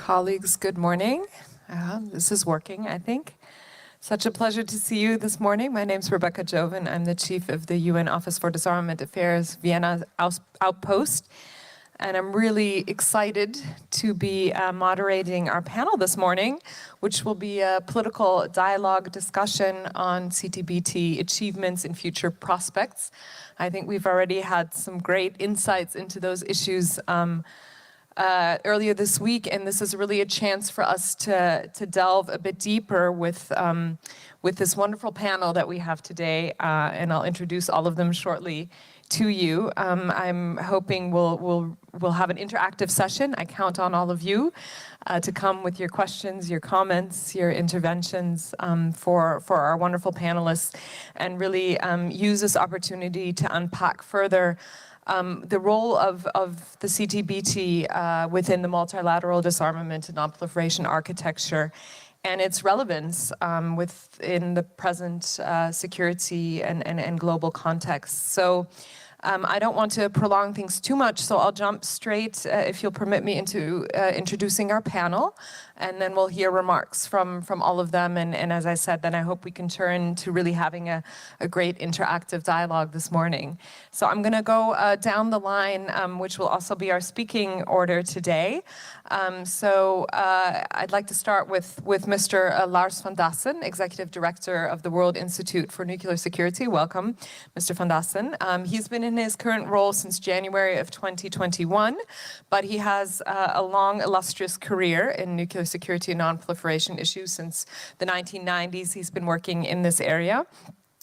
Colleagues, good morning. This is working, I think. Such a pleasure to see you this morning. My name's Rebecca Joven. I'm the chief of the UN Office for Disarmament Affairs Vienna Outpost. And I'm really excited to be moderating our panel this morning, which will be a political dialogue discussion on CTBT achievements and future prospects. I think we've already had some great insights into those issues earlier this week, and this is really a chance for us to delve a bit deeper with this wonderful panel that we have today, and I'll introduce all of them shortly to you. I'm hoping we'll have an interactive session. I count on all of you to come with your questions, your comments, your interventions for our wonderful panelists, and really use this opportunity to unpack further the role of the CTBT within the multilateral disarmament and non-proliferation architecture and its relevance within the present security and global context. So I don't want to prolong things too much, so I'll jump straight, if you'll permit me, into introducing our panel, and then we'll hear remarks from all of them. And as I said, then I hope we can turn to really having a great interactive dialogue this morning. So I'm going to go down the line, which will also be our speaking order today. I'd like to start with Mr. Lars van Dassen, Executive Director of the World Institute for Nuclear Security. Welcome, Mr. van Dassen. He's been in his current role since January of 2021, but he has a long, illustrious career in nuclear security and non-proliferation issues. Since the 1990s, he's been working in this area.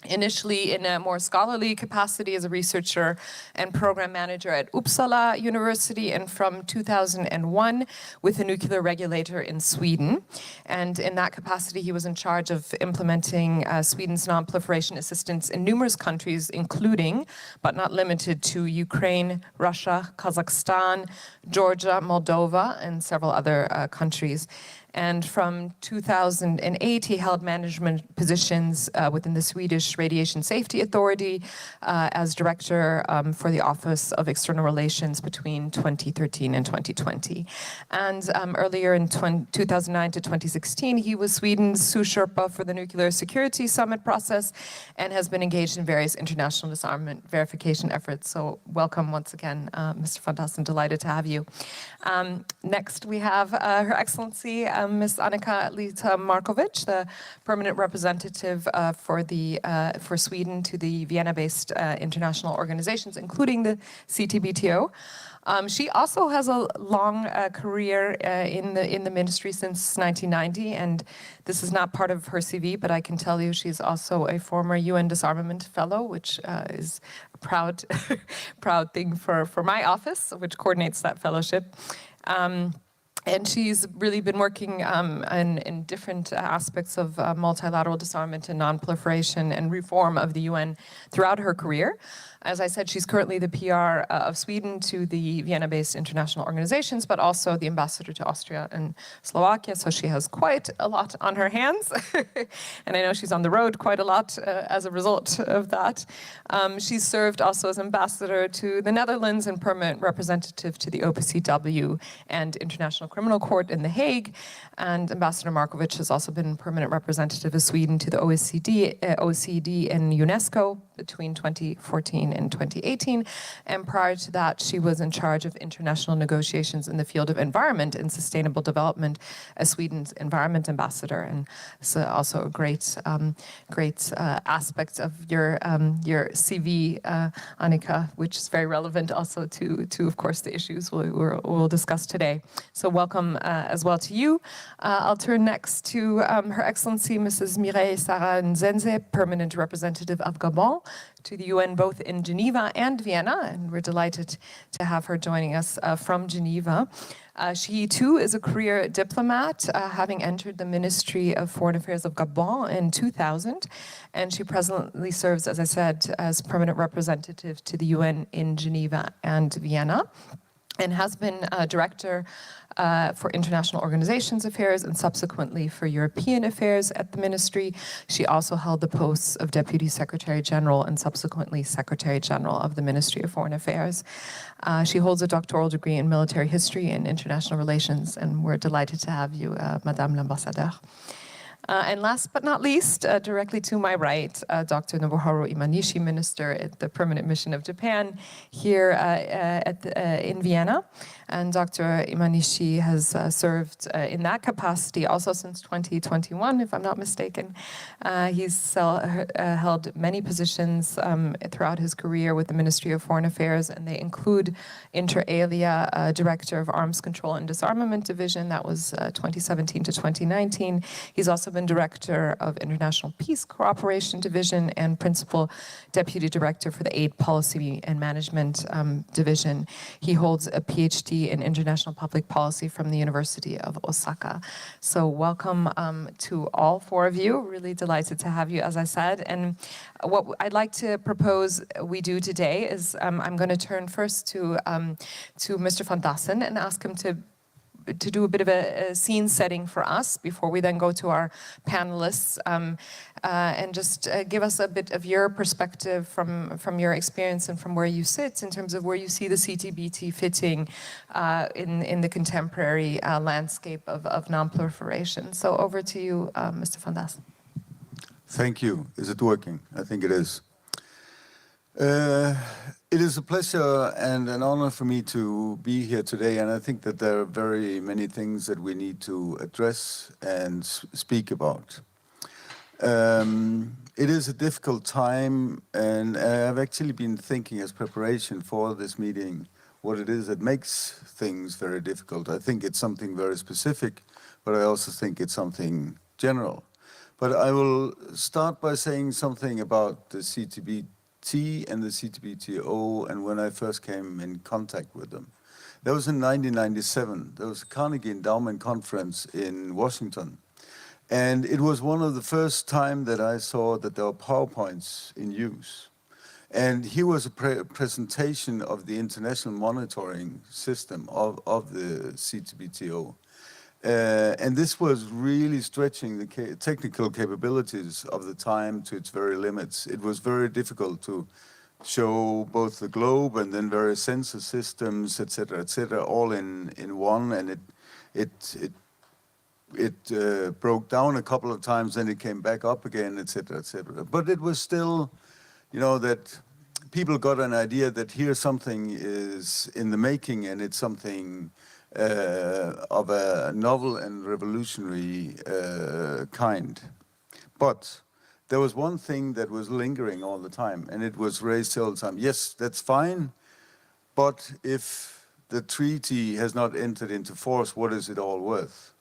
Initially in a more scholarly capacity as a researcher and program manager at Uppsala University, and from 2001 with a nuclear regulator in Sweden. And in that capacity, he was in charge of implementing Sweden's non-proliferation assistance in numerous countries, including, but not limited to, Ukraine, Russia, Kazakhstan, Georgia, Moldova, and several other countries. And from 2008, he held management positions within the Swedish Radiation Safety Authority as director for the Office of External Relations between 2013 and 2020. And earlier in 2009 to 2016, he was Sweden's sous Sherpa for the Nuclear Security Summit process and has been engaged in various international disarmament verification efforts. So welcome once again, Mr. van Dassen, delighted to have you. Next, we have Her Excellency, Ms. Annika Lita Markovic, the permanent representative for Sweden to the Vienna-based international organizations, including the CTBTO. She also has a long career in the ministry since 1990, and this is not part of her CV, but I can tell you she's also a former UN Disarmament Fellow, which is a proud, proud thing for my office, which coordinates that fellowship. And she's really been working in different aspects of multilateral disarmament and non-proliferation and reform of the UN throughout her career. As I said, she's currently the PR of Sweden to the Vienna-based international organizations, but also the ambassador to Austria and Slovakia, so she has quite a lot on her hands. And I know she's on the road quite a lot as a result of that. She's served also as ambassador to the Netherlands and permanent representative to the OPCW and International Criminal Court in The Hague. And Ambassador Markovic has also been permanent representative of Sweden to the OECD and UNESCO between 2014 and 2018. And prior to that, she was in charge of international negotiations in the field of environment and sustainable development as Sweden's environment ambassador. And it's also a great aspect of your CV, Annika, which is very relevant also to of course, the issues we'll discuss today. So welcome as well to you. I'll turn next to Her Excellency Mrs. Mireille Sarah Nzenze, permanent representative of Gabon to the UN both in Geneva and Vienna, and we're delighted to have her joining us from Geneva. She too is a career diplomat, having entered the Ministry of Foreign Affairs of Gabon in 2000, and she presently serves, as I said, as permanent representative to the UN in Geneva and Vienna. and has been Director for International Organizations Affairs and subsequently for European Affairs at the Ministry. She also held the posts of Deputy Secretary General and subsequently Secretary General of the Ministry of Foreign Affairs. She holds a doctoral degree in military history and international relations, and we're delighted to have you, Madame l'Ambassadeur. And last but not least, directly to my right, Dr. Nobuharu Imanishi, Minister at the Permanent Mission of Japan here in Vienna. And Dr. Imanishi has served in that capacity also since 2021, if I'm not mistaken. He's held many positions throughout his career with the Ministry of Foreign Affairs, and they include, inter alia, Director of Arms Control and Disarmament Division. That was 2017 to 2019. He's also been Director of International Peace Cooperation Division and Principal Deputy Director for the Aid Policy and Management Division. He holds a PhD in International Public Policy from the University of Osaka. So welcome to all four of you. Really delighted to have you, as I said. And what I'd like to propose we do today is I'm going to turn first to Mr. Van Dassen and ask him to do a bit of a scene setting for us before we then go to our panelists, and just give us a bit of your perspective from your experience and from where you sit in terms of where you see the CTBT fitting in the contemporary landscape of non-proliferation. So over to you, Mr. Van Dassen. Thank you. Is it working? I think it is. It is a pleasure and an honor for me to be here today, and I think that there are very many things that we need to address and speak about. It is a difficult time, and I've actually been thinking as preparation for this meeting what it is that makes things very difficult. I think it's something very specific, but I also think it's something general. But I will start by saying something about the CTBT and the CTBTO, and when I first came in contact with them. That was in 1997. There was a Carnegie Endowment Conference in Washington. And it was one of the first time that I saw that there were PowerPoints in use. And here was a presentation of the international monitoring system of the CTBTO. And this was really stretching the technical capabilities of the time to its very limits. It was very difficult to show both the globe and then various sensor systems, et cetera, all in one. And it broke down a couple of times, then it came back up again, et cetera, et cetera. But it was still, you know, that people got an idea that here something is in the making, and it's something of a novel and revolutionary kind. But there was one thing that was lingering all the time, and it was raised all the time. Yes, that's fine, but if the treaty has not entered into force, what is it all worth?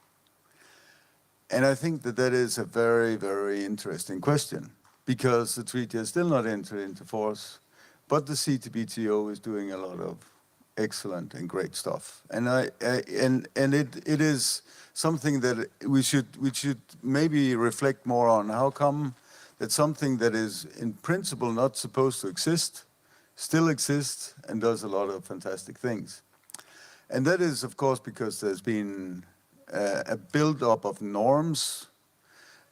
And I think that that is a very, very interesting question, because the treaty has still not entered into force, but the CTBTO is doing a lot of excellent and great stuff, and it is something that we should maybe reflect more on. How come that something that is in principle not supposed to exist still exists and does a lot of fantastic things? And that is, of course, because there's been a build-up of norms,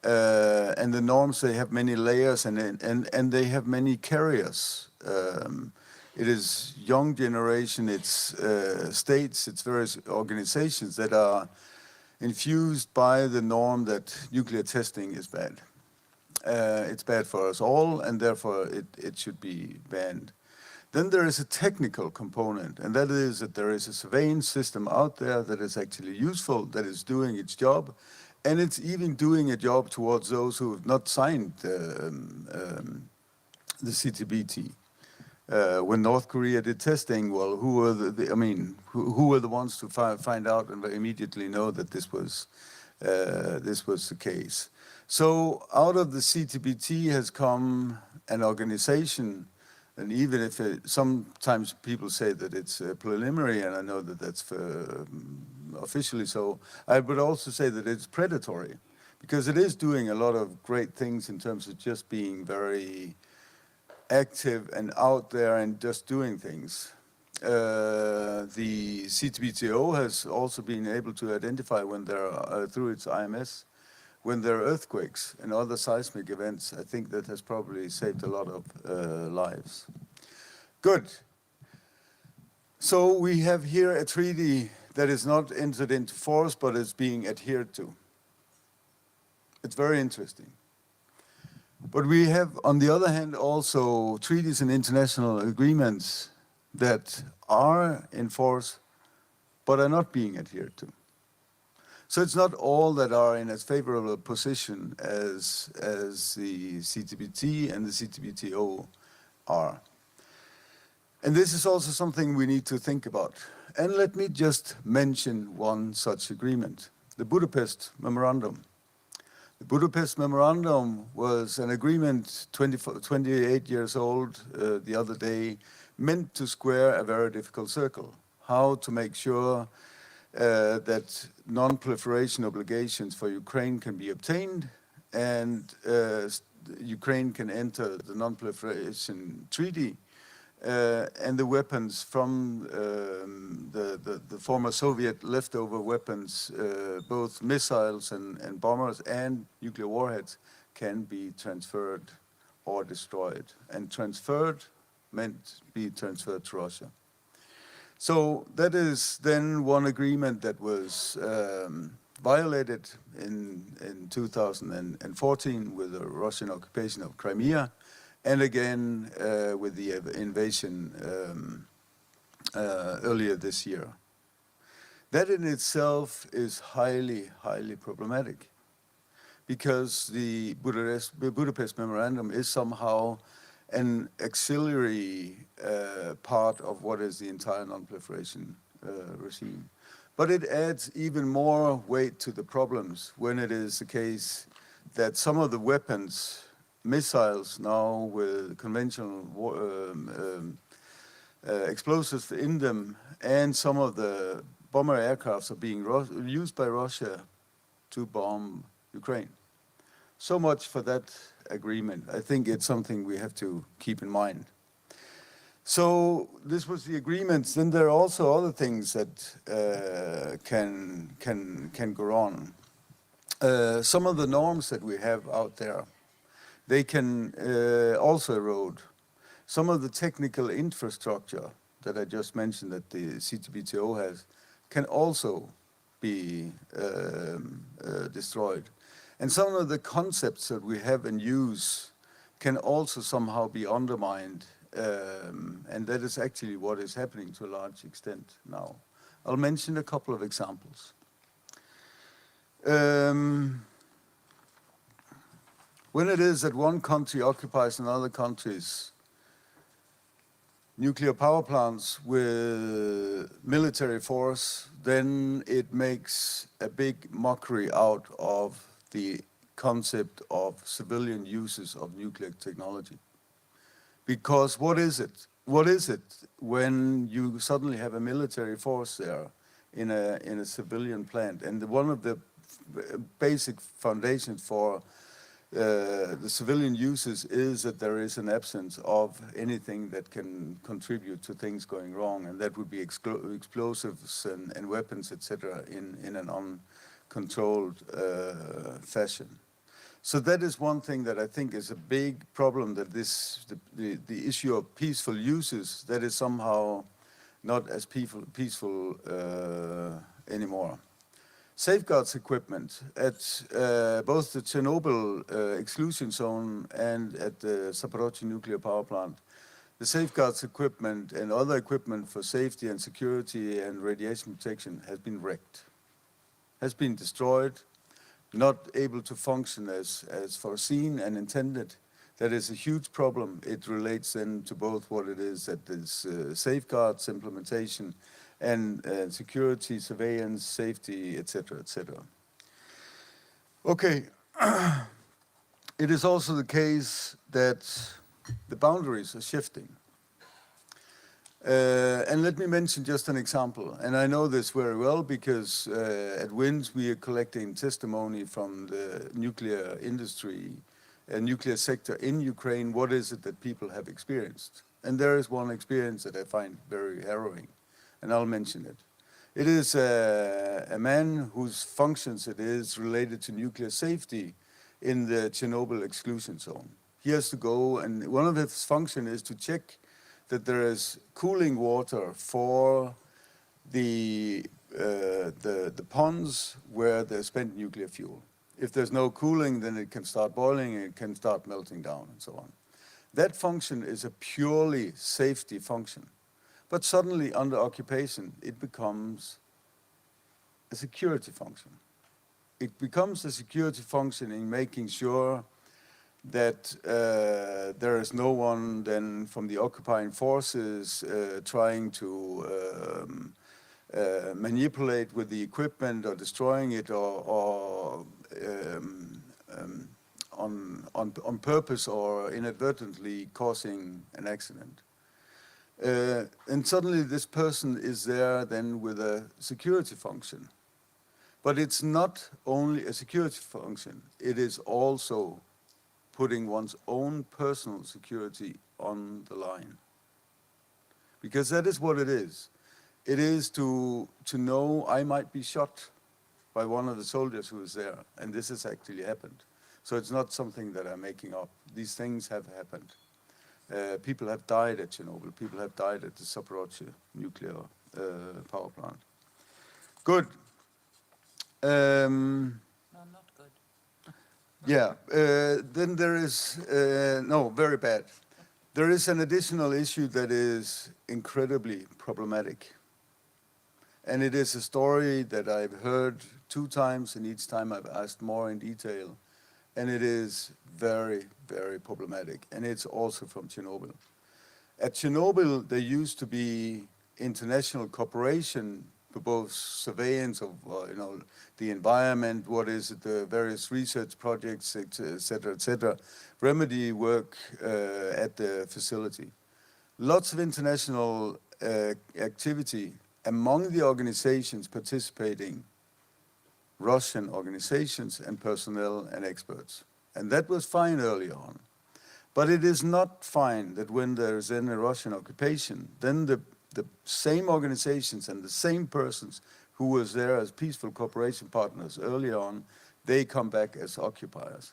and the norms, they have many layers, and they have many carriers. It is young generation, it's states, it's various organizations that are infused by the norm that nuclear testing is bad. It's bad for us all, and therefore it should be banned. Then there is a technical component, and that is that there is a surveillance system out there that is actually useful, that is doing its job, and it's even doing a job towards those who have not signed the CTBT. When North Korea did testing, well, who were who were the ones to find out and immediately know that this was the case? So out of the CTBT has come an organization, and even if sometimes people say that it's preliminary, and I know that that's officially so, I would also say that it's predatory, because it is doing a lot of great things in terms of just being very active and out there and just doing things. the CTBTO has also been able to identify when there are, through its IMS, when there are earthquakes and other seismic events. I think that has probably saved a lot of lives. Good. So we have here a treaty that is not entered into force, but is being adhered to. It's very interesting. But we have, on the other hand, also treaties and international agreements that are in force, but are not being adhered to. So it's not all that are in as favorable a position as the CTBT and the CTBTO are. And this is also something we need to think about. And let me just mention one such agreement, the Budapest Memorandum. The Budapest Memorandum was an agreement 28 years old the other day, meant to square a very difficult circle. How to make sure that non-proliferation obligations for Ukraine can be obtained and Ukraine can enter the non-proliferation treaty and the weapons from the former Soviet leftover weapons, both missiles and bombers and nuclear warheads, can be transferred or destroyed. And transferred meant be transferred to Russia. So that is then one agreement that was violated in 2014 with the Russian occupation of Crimea, and again with the invasion earlier this year. That in itself is highly, highly problematic, because the Budapest Memorandum is somehow an auxiliary part of what is the entire non-proliferation regime. But it adds even more weight to the problems when it is the case that some of the weapons, missiles now with conventional explosives in them, and some of the bomber aircrafts are being used by Russia to bomb Ukraine. So much for that agreement. I think it's something we have to keep in mind. So this was the agreements. Then there are also other things that can go on. Some of the norms that we have out there, they can also erode. Some of the technical infrastructure that I just mentioned that the CTBTO has can also be destroyed. And some of the concepts that we have in use can also somehow be undermined. And that is actually what is happening to a large extent now. I'll mention a couple of examples. When it is that one country occupies another country's nuclear power plants with military force, then it makes a big mockery out of the concept of civilian uses of nuclear technology. Because what is it? What is it when you suddenly have a military force there in a civilian plant? And one of the basic foundations for the civilian uses is that there is an absence of anything that can contribute to things going wrong, and that would be explosives and weapons, etc., in an uncontrolled fashion. So that is one thing that I think is a big problem, that the issue of peaceful uses, that is somehow not as peaceful anymore. Safeguards equipment at both the Chernobyl exclusion zone and at the Zaporozhye nuclear power plant. The safeguards equipment and other equipment for safety and security and radiation protection has been wrecked, has been destroyed, not able to function as foreseen and intended. That is a huge problem. It relates then to both what it is that is safeguards implementation and security, surveillance, safety, etc., etc. Okay, it is also the case that the boundaries are shifting. And let me mention just an example. And I know this very well because at WINS we are collecting testimony from the nuclear industry and nuclear sector in Ukraine. What is it that people have experienced? And there is one experience that I find very harrowing, and I'll mention it. It is a man whose functions it is related to nuclear safety in the Chernobyl exclusion zone. He has to go, and one of his functions is to check that there is cooling water for the ponds where there's spent nuclear fuel. If there's no cooling, then it can start boiling, and it can start melting down, and so on. That function is a purely safety function. But suddenly, under occupation, it becomes a security function. It becomes a security function in making sure that there is no one then from the occupying forces trying to manipulate with the equipment or destroying it or on purpose or inadvertently causing an accident. And suddenly this person is there then with a security function. But it's not only a security function, it is also putting one's own personal security on the line. Because that is what it is. It is to know I might be shot by one of the soldiers who is there, and this has actually happened. So it's not something that I'm making up. These things have happened. People have died at Chernobyl. People have died at the Zaporozhye nuclear power plant. Good. No, not good. Yeah. Then there is, no, very bad. There is an additional issue that is incredibly problematic. And it is a story that I've heard 2 times, and each time I've asked more in detail. And it is very, very problematic. And it's also from Chernobyl. At Chernobyl, there used to be international cooperation for both surveillance of the environment, what is it, the various research projects, et cetera, remedy work at the facility. Lots of international activity among the organizations participating, Russian organizations and personnel and experts. And that was fine early on. But it is not fine that when there is then a Russian occupation, then the same organizations and the same persons who was there as peaceful cooperation partners early on, they come back as occupiers.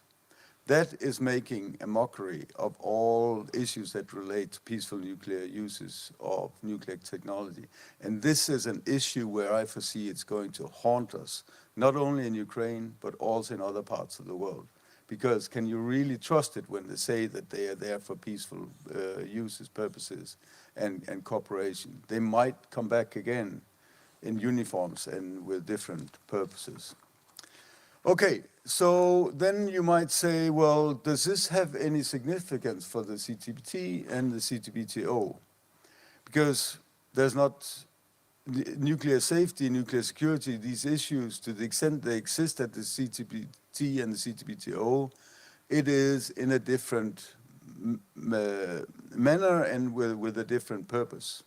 That is making a mockery of all issues that relate to peaceful nuclear uses of nuclear technology. And this is an issue where I foresee it's going to haunt us, not only in Ukraine, but also in other parts of the world. Because can you really trust it when they say that they are there for peaceful uses, purposes, and cooperation? They might come back again in uniforms and with different purposes. Okay, so then you might say, well, does this have any significance for the CTBT and the CTBTO? Because there's not nuclear safety, nuclear security, these issues, to the extent they exist at the CTBT and the CTBTO, it is in a different manner and with a different purpose.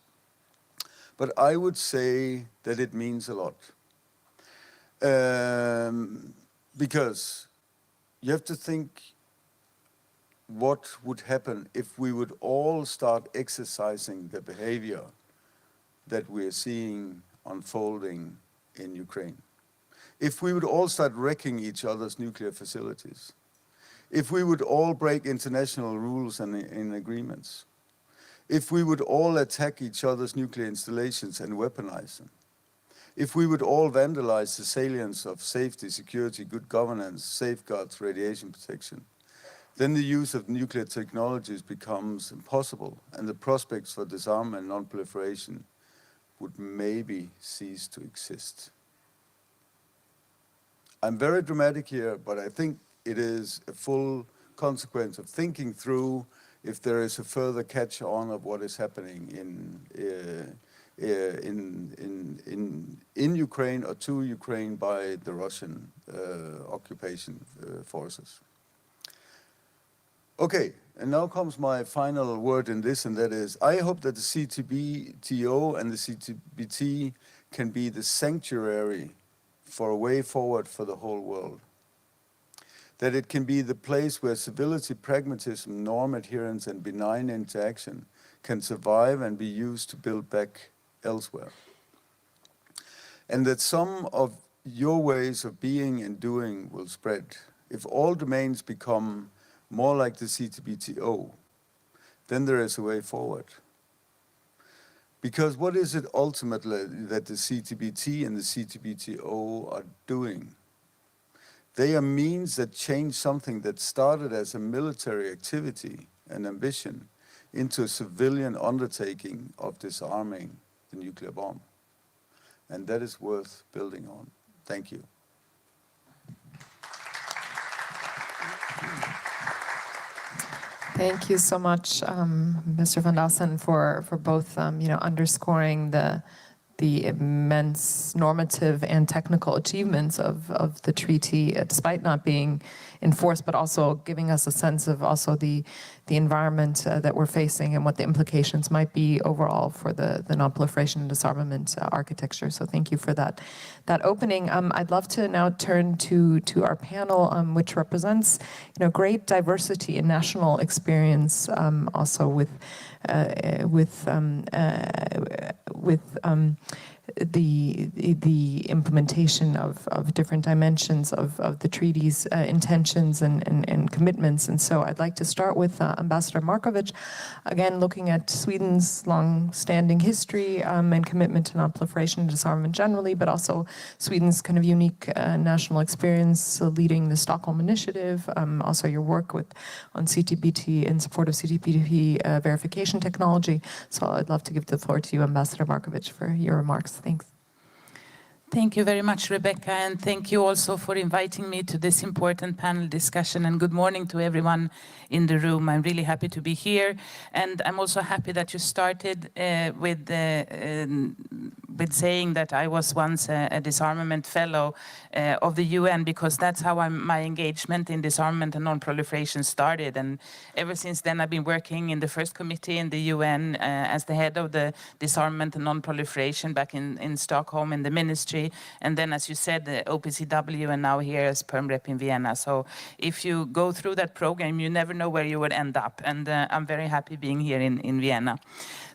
But I would say that it means a lot. Because you have to think what would happen if we would all start exercising the behavior that we're seeing unfolding in Ukraine. If we would all start wrecking each other's nuclear facilities. If we would all break international rules and agreements. If we would all attack each other's nuclear installations and weaponize them. If we would all vandalize the salience of safety, security, good governance, safeguards, radiation protection, then the use of nuclear technologies becomes impossible, and the prospects for disarmament and non-proliferation would maybe cease to exist. I'm very dramatic here, but I think it is a full consequence of thinking through if there is a further catch-on of what is happening in Ukraine or to Ukraine by the Russian occupation forces. Okay, and now comes my final word in this, and that is, I hope that the CTBTO and the CTBT can be the sanctuary for a way forward for the whole world. That it can be the place where civility, pragmatism, norm adherence, and benign interaction can survive and be used to build back elsewhere. And that some of your ways of being and doing will spread. If all domains become more like the CTBTO, then there is a way forward. Because what is it ultimately that the CTBT and the CTBTO are doing? They are means that change something that started as a military activity and ambition into a civilian undertaking of disarming the nuclear bomb. And that is worth building on. Thank you. Thank you so much, Mr. van Dassen, for both underscoring the immense normative and technical achievements of the treaty, despite not being enforced, but also giving us a sense of also the environment that we're facing and what the implications might be overall for the non-proliferation and disarmament architecture. So thank you for that opening. I'd love to now turn to our panel, which represents great diversity in national experience, also with the implementation of different dimensions of the treaty's intentions and commitments. And so I'd like to start with Ambassador Markovic, again looking at Sweden's long-standing history and commitment to non-proliferation and disarmament generally, but also Sweden's kind of unique national experience leading the Stockholm Initiative, also your work on CTBT in support of CTBT verification technology. So I'd love to give the floor to you, Ambassador Markovic, for your remarks. Thanks. Thank you very much, Rebecca, and thank you also for inviting me to this important panel discussion, and good morning to everyone in the room. I'm really happy to be here, and I'm also happy that you started with saying that I was once a disarmament fellow of the UN, because that's how my engagement in disarmament and non-proliferation started. And ever since then, I've been working in the first committee in the UN as the head of the disarmament and non-proliferation back in Stockholm in the ministry. And then, as you said, the OPCW, and now here as Perm Rep in Vienna. So if you go through that program, you never know where you would end up. And I'm very happy being here in Vienna.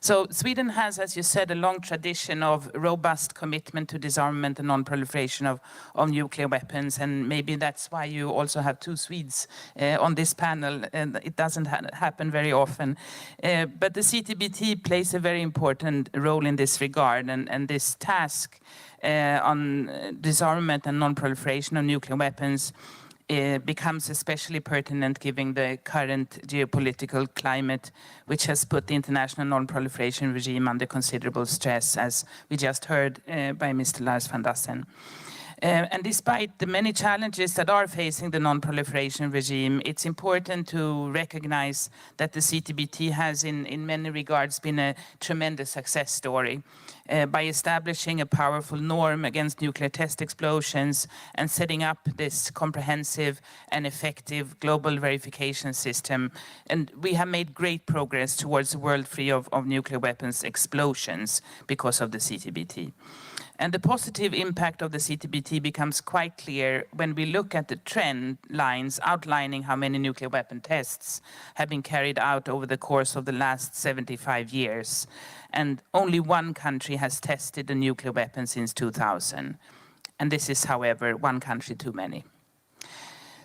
So Sweden has, as you said, a long tradition of robust commitment to disarmament and non-proliferation of nuclear weapons. And maybe that's why you also have two Swedes on this panel. And it doesn't happen very often. But the CTBT plays a very important role in this regard. And this task on disarmament and non-proliferation of nuclear weapons becomes especially pertinent given the current geopolitical climate, which has put the international non-proliferation regime under considerable stress, as we just heard by Mr. Lars van Dassen. And despite the many challenges that are facing the non-proliferation regime, it's important to recognize that the CTBT has in many regards been a tremendous success story. By establishing a powerful norm against nuclear test explosions and setting up this comprehensive and effective global verification system. And we have made great progress towards a world free of nuclear weapons explosions because of the CTBT. And the positive impact of the CTBT becomes quite clear when we look at the trend lines outlining how many nuclear weapon tests have been carried out over the course of the last 75 years. And only one country has tested a nuclear weapon since 2000. And this is, however, one country too many.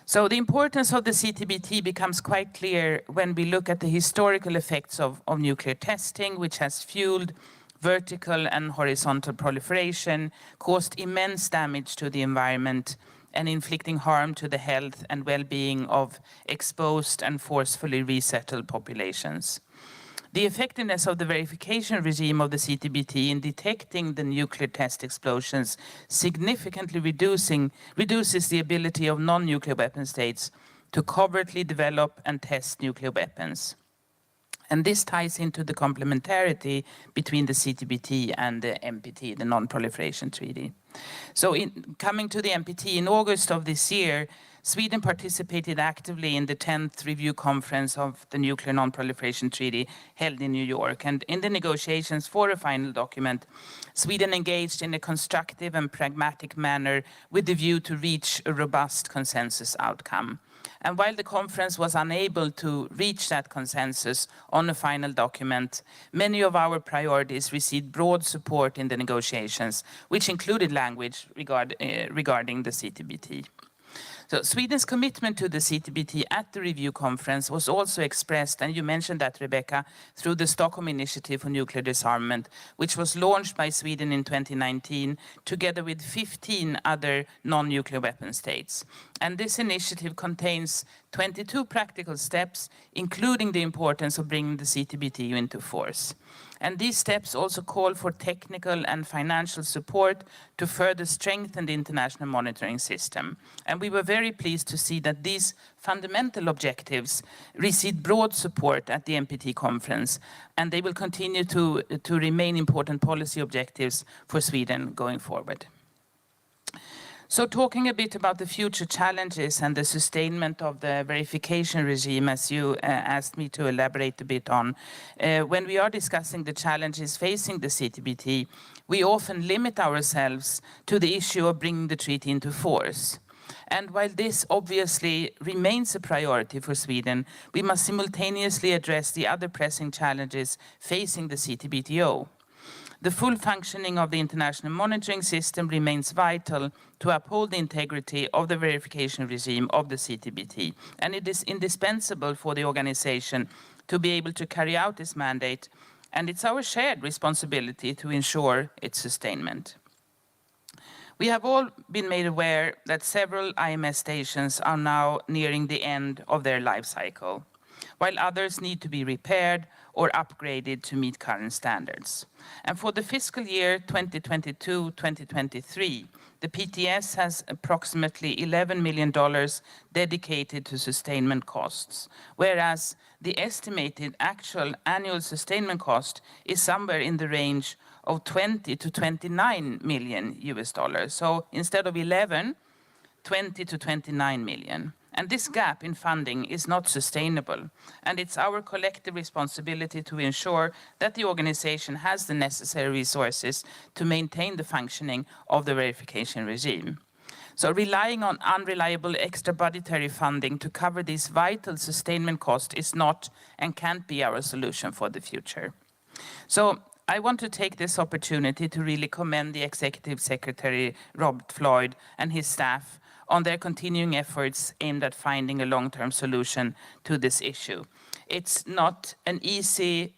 So the importance of the CTBT becomes quite clear when we look at the historical effects of nuclear testing, which has fueled vertical and horizontal proliferation, caused immense damage to the environment, and inflicting harm to the health and well-being of exposed and forcefully resettled populations. The effectiveness of the verification regime of the CTBT in detecting the nuclear test explosions significantly reduces the ability of non-nuclear weapon states to covertly develop and test nuclear weapons. And this ties into the complementarity between the CTBT and the NPT, the Non-Proliferation Treaty. So coming to the NPT, in August of this year, Sweden participated actively in the 10th Review Conference of the Nuclear Non-Proliferation Treaty held in New York. And in the negotiations for a final document, Sweden engaged in a constructive and pragmatic manner with the view to reach a robust consensus outcome. And while the conference was unable to reach that consensus on a final document, many of our priorities received broad support in the negotiations, which included language regarding the CTBT. So Sweden's commitment to the CTBT at the review conference was also expressed, and you mentioned that, Rebecca, through the Stockholm Initiative for Nuclear Disarmament, which was launched by Sweden in 2019, together with 15 other non-nuclear weapon states. And this initiative contains 22 practical steps, including the importance of bringing the CTBT into force. And these steps also call for technical and financial support to further strengthen the international monitoring system. And we were very pleased to see that these fundamental objectives received broad support at the NPT conference, and they will continue to remain important policy objectives for Sweden going forward. So talking a bit about the future challenges and the sustainment of the verification regime, as you asked me to elaborate a bit on, when we are discussing the challenges facing the CTBT, we often limit ourselves to the issue of bringing the treaty into force. And while this obviously remains a priority for Sweden, we must simultaneously address the other pressing challenges facing the CTBTO. The full functioning of the international monitoring system remains vital to uphold the integrity of the verification regime of the CTBT, and it is indispensable for the organization to be able to carry out this mandate, and it's our shared responsibility to ensure its sustainment. We have all been made aware that several IMS stations are now nearing the end of their life cycle, while others need to be repaired or upgraded to meet current standards. And for the fiscal year 2022-2023, the PTS has approximately $11 million dedicated to sustainment costs, whereas the estimated actual annual sustainment cost is somewhere in the range of 20 to 29 million US dollars. So instead of 11, 20 to 29 million. And this gap in funding is not sustainable. And it's our collective responsibility to ensure that the organization has the necessary resources to maintain the functioning of the verification regime. So relying on unreliable extra budgetary funding to cover this vital sustainment cost is not and can't be our solution for the future. So I want to take this opportunity to really commend the Executive Secretary, Robert Floyd, and his staff on their continuing efforts aimed at finding a long-term solution to this issue. It's not an easy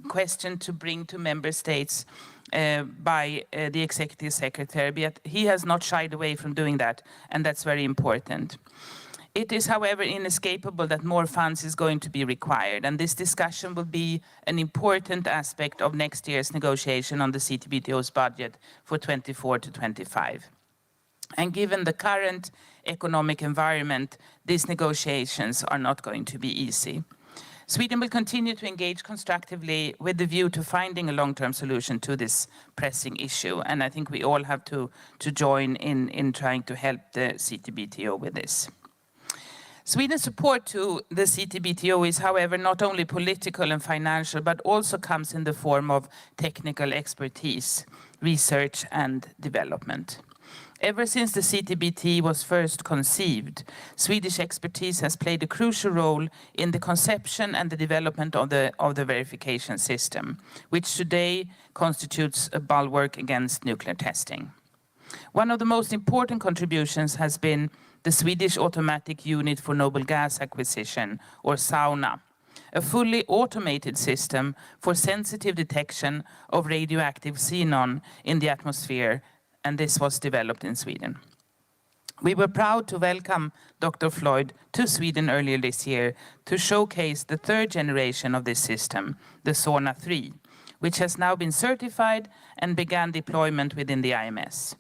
question to bring to member states by the Executive Secretary, but he has not shied away from doing that, and that's very important. It is, however, inescapable that more funds is going to be required, and this discussion will be an important aspect of next year's negotiation on the CTBTO's budget for 24 to 25. And given the current economic environment, these negotiations are not going to be easy. Sweden will continue to engage constructively with the view to finding a long-term solution to this pressing issue. And I think we all have to join in trying to help the CTBTO with this. Sweden's support to the CTBTO is, however, not only political and financial, but also comes in the form of technical expertise, research and development. Ever since the CTBT was first conceived, Swedish expertise has played a crucial role in the conception and the development of the verification system, which today constitutes a bulwark against nuclear testing. One of the most important contributions has been the Swedish Automatic Unit for Noble Gas Acquisition, or SAUNA, a fully automated system for sensitive detection of radioactive xenon in the atmosphere, and this was developed in Sweden. We were proud to welcome Dr. Floyd to Sweden earlier this year to showcase the third generation of this system, the SAUNA 3, which has now been certified and began deployment within the IMS.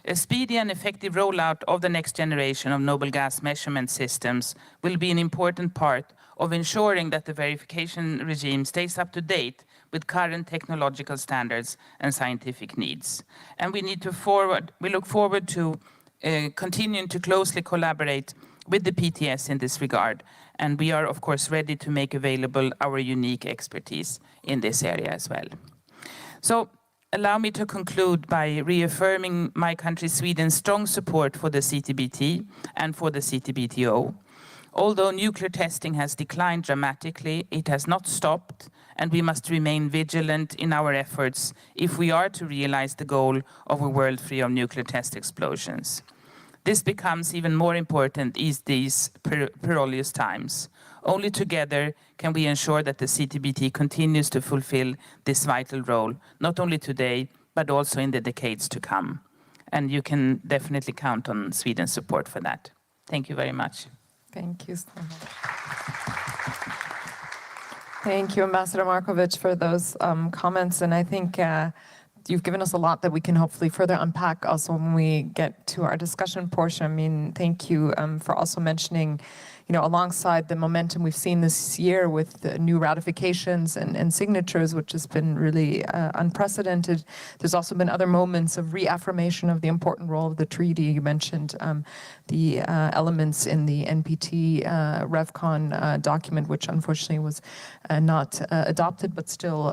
A speedy and effective rollout of the next generation of noble gas measurement systems will be an important part of ensuring that the verification regime stays up to date with current technological standards and scientific needs. And we look forward to continuing to closely collaborate with the PTS in this regard. And we are, of course, ready to make available our unique expertise in this area as well. So allow me to conclude by reaffirming my country, Sweden's strong support for the CTBT and for the CTBTO. Although nuclear testing has declined dramatically, it has not stopped, and we must remain vigilant in our efforts if we are to realize the goal of a world free of nuclear test explosions. This becomes even more important in these perilous times. Only together can we ensure that the CTBT continues to fulfill this vital role, not only today, but also in the decades to come. And you can definitely count on Sweden's support for that. Thank you very much. Thank you so much. Thank you, Ambassador Markovic, for those comments. And I think you've given us a lot that we can hopefully further unpack also when we get to our discussion portion. I mean, thank you for also mentioning, alongside the momentum we've seen this year with the new ratifications and signatures, which has been really unprecedented, there's also been other moments of reaffirmation of the important role of the treaty. You mentioned the elements in the NPT RevCon document, which unfortunately was not adopted, but still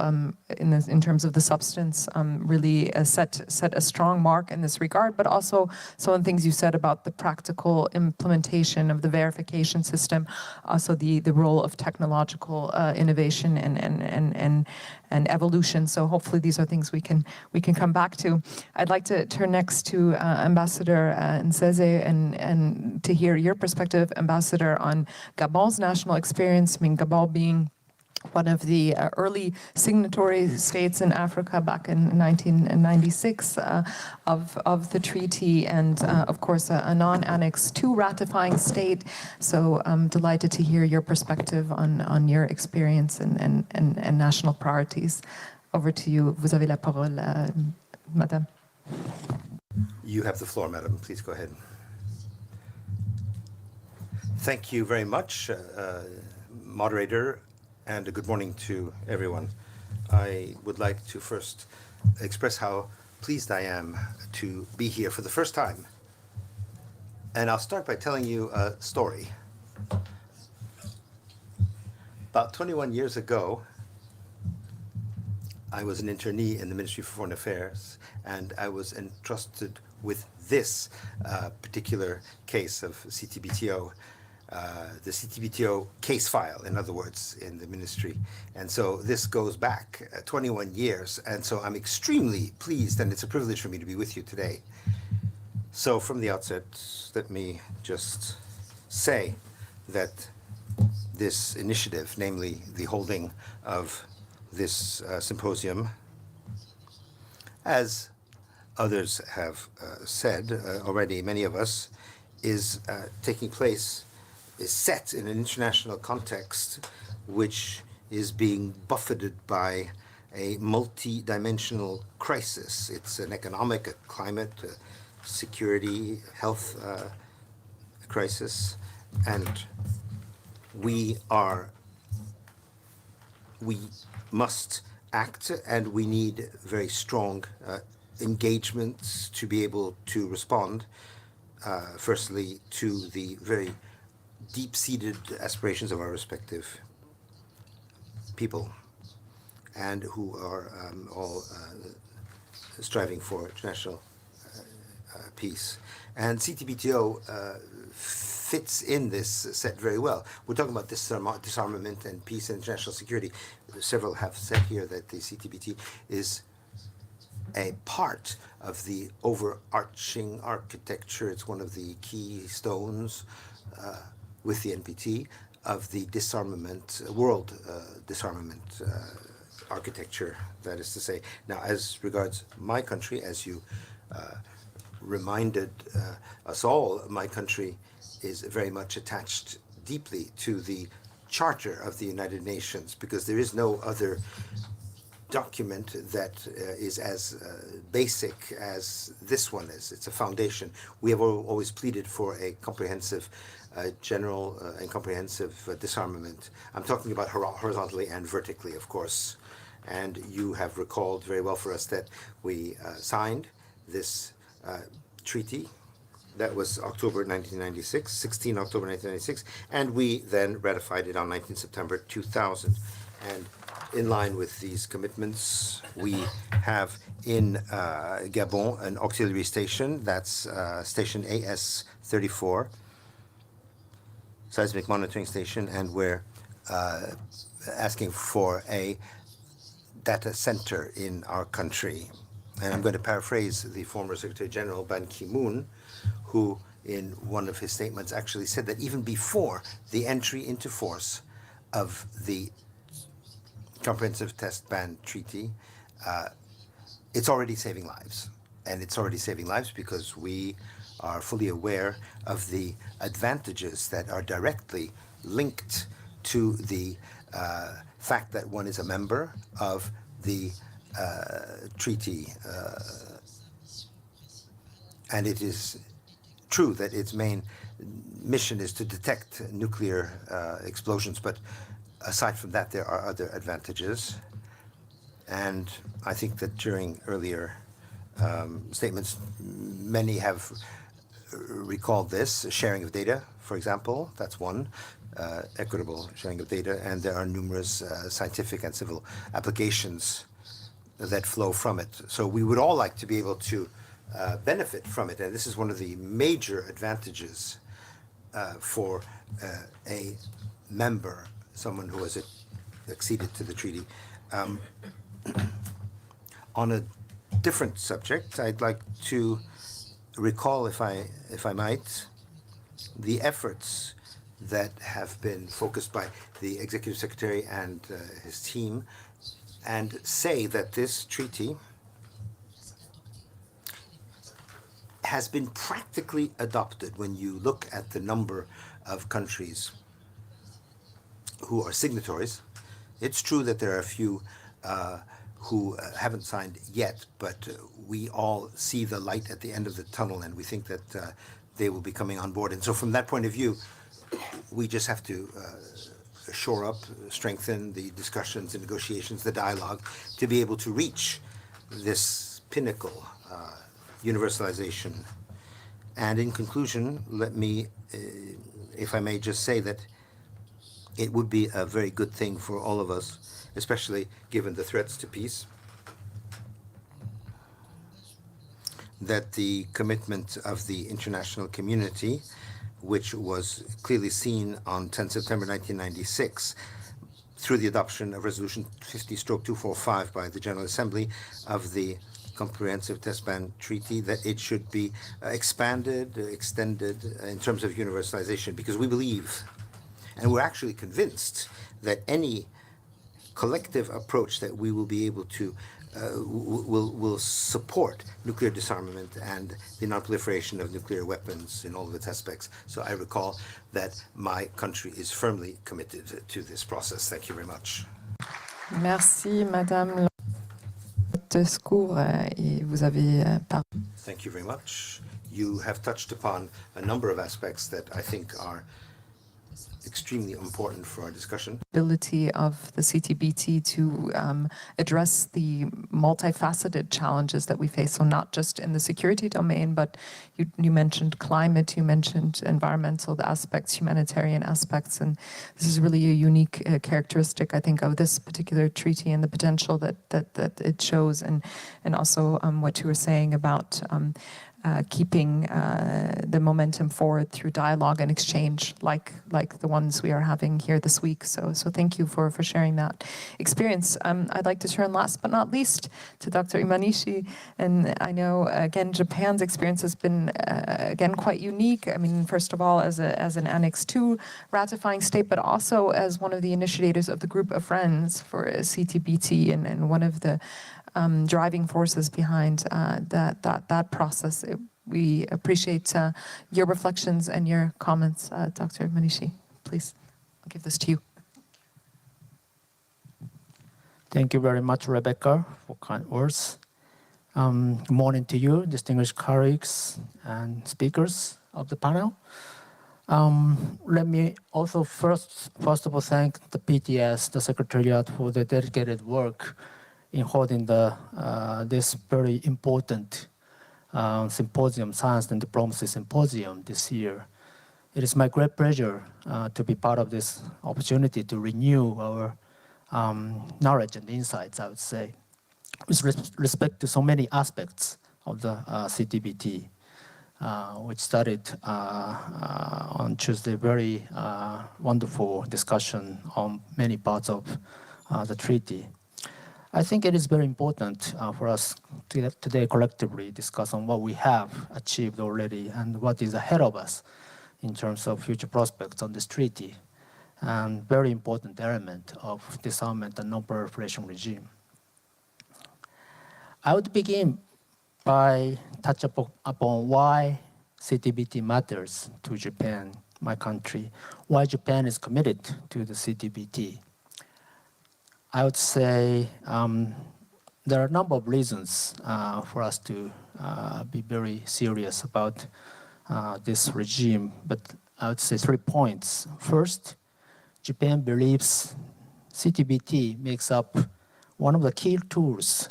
in terms of the substance, really set a strong mark in this regard, but also some of the things you said about the practical implementation of the verification system, also the role of technological innovation and evolution. So hopefully these are things we can come back to. I'd like to turn next to Ambassador Nseze and to hear your perspective, Ambassador, on Gabon's national experience. I mean, Gabon being one of the early signatory states in Africa back in 1996 of the treaty, and of course a non-Annex II ratifying state. So I'm delighted to hear your perspective on your experience and national priorities. Over to you. Vous avez la parole, Madame. You have the floor, Madam. Please go ahead. Thank you very much, moderator, and a good morning to everyone. I would like to first express how pleased I am to be here for the first time. And I'll start by telling you a story. About 21 years ago, I was an internee in the Ministry for Foreign Affairs, and I was entrusted with this particular case of CTBTO. The CTBTO case file, in other words, in the ministry. And so this goes back 21 years. And so I'm extremely pleased, and it's a privilege for me to be with you today. So from the outset, let me just say that this initiative, namely the holding of this symposium, as others have said already, many of us, is taking place, is set in an international context which is being buffeted by a multi-dimensional crisis. It's an economic, a climate, a security, health crisis, and we must act, and we need very strong engagements to be able to respond, firstly, to the very deep-seated aspirations of our respective people, and who are all striving for international peace. And CTBTO fits in this set very well. We're talking about disarmament and peace and international security. Several have said here that the CTBT is a part of the overarching architecture. It's one of the keystones with the NPT of the disarmament, world disarmament architecture, that is to say. Now, as regards my country, as you reminded us all, my country is very much attached deeply to the Charter of the United Nations, because there is no other document that is as basic as this one is. It's a foundation. We have always pleaded for a comprehensive, general and comprehensive disarmament. I'm talking about horizontally and vertically, of course. And you have recalled very well for us that we signed this treaty That was October 1996, 16 October 1996, and we then ratified it on 19 September 2000. And in line with these commitments, we have in Gabon an auxiliary station, that's station AS-34, seismic monitoring station, and we're asking for a data center in our country. And I'm going to paraphrase the former Secretary General Ban Ki-moon, who in one of his statements actually said that even before the entry into force of the Comprehensive Test Ban Treaty, it's already saving lives. And it's already saving lives because we are fully aware of the advantages that are directly linked to the fact that one is a member of the treaty. And it is true that its main mission is to detect nuclear explosions, but aside from that, there are other advantages. And I think that during earlier statements, many have recalled this. Sharing of data, for example, that's one. Equitable sharing of data, and there are numerous scientific and civil applications that flow from it. So we would all like to be able to benefit from it, and this is one of the major advantages for a member, someone who has acceded to the treaty. On a different subject, I'd like to recall, if I might, the efforts that have been focused by the Executive Secretary and his team, and say that this treaty has been practically adopted when you look at the number of countries who are signatories. It's true that there are a few who haven't signed yet, but we all see the light at the end of the tunnel, and we think that they will be coming on board. And so from that point of view, we just have to shore up, strengthen the discussions, the negotiations, the dialogue, to be able to reach this pinnacle, universalization. And in conclusion, let me, if I may just say that it would be a very good thing for all of us, especially given the threats to peace, that the commitment of the international community, which was clearly seen on 10 September 1996 through the adoption of Resolution 50/245 by the General Assembly of the Comprehensive Test Ban Treaty, that it should be expanded, extended in terms of universalization, because we believe, and we're actually convinced, that any collective approach that we will be able to will support nuclear disarmament and the non-proliferation of nuclear weapons in all of its aspects. So I recall that my country is firmly committed to this process. Thank you very much. Merci, Madame Tescourt, et vous avez parlé. Thank you very much. You have touched upon a number of aspects that I think are extremely important for our discussion. Ability of the CTBT to address the multifaceted challenges that we face. So not just in the security domain, but you mentioned climate, you mentioned environmental aspects, humanitarian aspects, and this is really a unique characteristic, I think, of this particular treaty and the potential that it shows, and also what you were saying about keeping the momentum forward through dialogue and exchange, like the ones we are having here this week. So thank you for sharing that experience. I'd like to turn last but not least to Dr. Imanishi. And I know, again, Japan's experience has been, again, quite unique. I mean, first of all, as an Annex II ratifying state, but also as one of the initiators of the group of friends for CTBT, and one of the driving forces behind that process. We appreciate your reflections and your comments, Dr. Manishi. Please, I'll give this to you. Thank you very much, Rebecca, for kind words. Good morning to you, distinguished colleagues and speakers of the panel. Let me also first of all thank the PTS, the Secretariat, for the dedicated work in holding this very important Symposium, Science and Diplomacy Symposium this year. It is my great pleasure to be part of this opportunity to renew our knowledge and insights, I would say, with respect to so many aspects of the CTBT, which started on Tuesday, very wonderful discussion on many parts of the treaty. I think it is very important for us to today collectively discuss on what we have achieved already and what is ahead of us in terms of future prospects on this treaty, and very important element of disarmament and non-proliferation regime. I would begin by touching upon why CTBT matters to Japan, my country, why Japan is committed to the CTBT. I would say there are a number of reasons for us to be very serious about this regime, but I would say 3 points. First, Japan believes CTBT makes up one of the key tools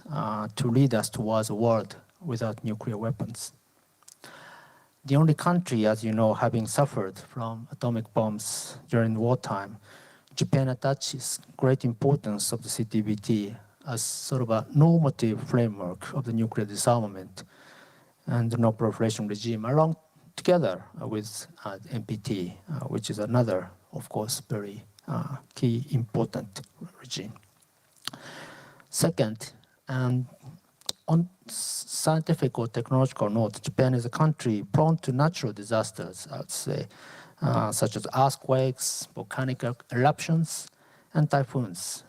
to lead us towards a world without nuclear weapons. The only country, as you know, having suffered from atomic bombs during wartime, Japan attaches great importance of the CTBT as sort of a normative framework of the nuclear disarmament and the non-proliferation regime, along together with NPT, which is another, of course, very key important regime. Second, on scientific or technological note, Japan is a country prone to natural disasters, I would say, such as earthquakes, volcanic eruptions, and typhoons,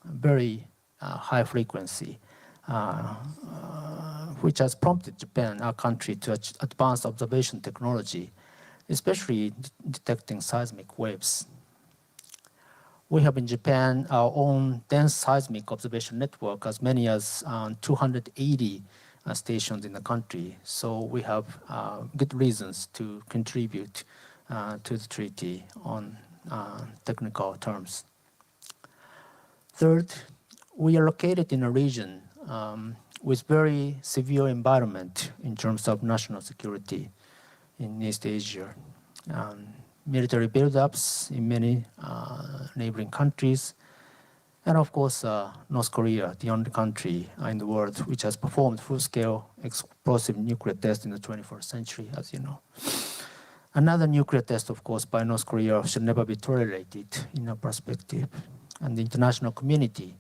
very high frequency, which has prompted Japan, our country, to advance observation technology, especially detecting seismic waves. We have in Japan our own dense seismic observation network, as many as 280 stations in the country. So we have good reasons to contribute to the treaty on technical terms. Third, we are located in a region with very severe environment in terms of national security in East Asia. Military buildups in many neighboring countries, and of course North Korea, the only country in the world which has performed full-scale explosive nuclear tests in the 21st century, as you know. Another nuclear test, of course, by North Korea should never be tolerated in our perspective, and the international community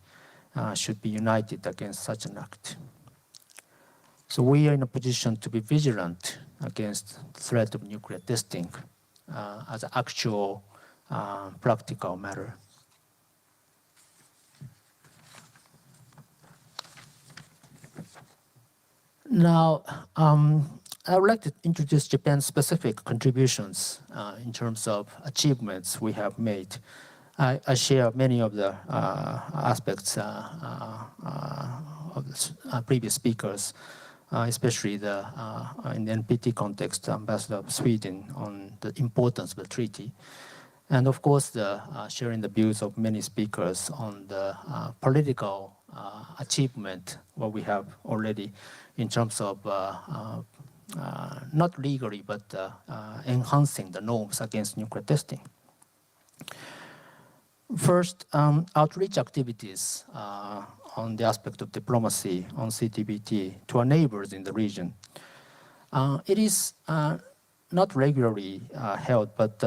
should be united against such an act. So we are in a position to be vigilant against the threat of nuclear testing as an actual practical matter. Now, I would like to introduce Japan's specific contributions in terms of achievements we have made. I share many of the aspects of the previous speakers, especially in the NPT context, Ambassador of Sweden on the importance of the treaty. And of course, sharing the views of many speakers on the political achievement, what we have already in terms of not legally, but enhancing the norms against nuclear testing. First, outreach activities on the aspect of diplomacy on CTBT to our neighbors in the region. It is not regularly held, but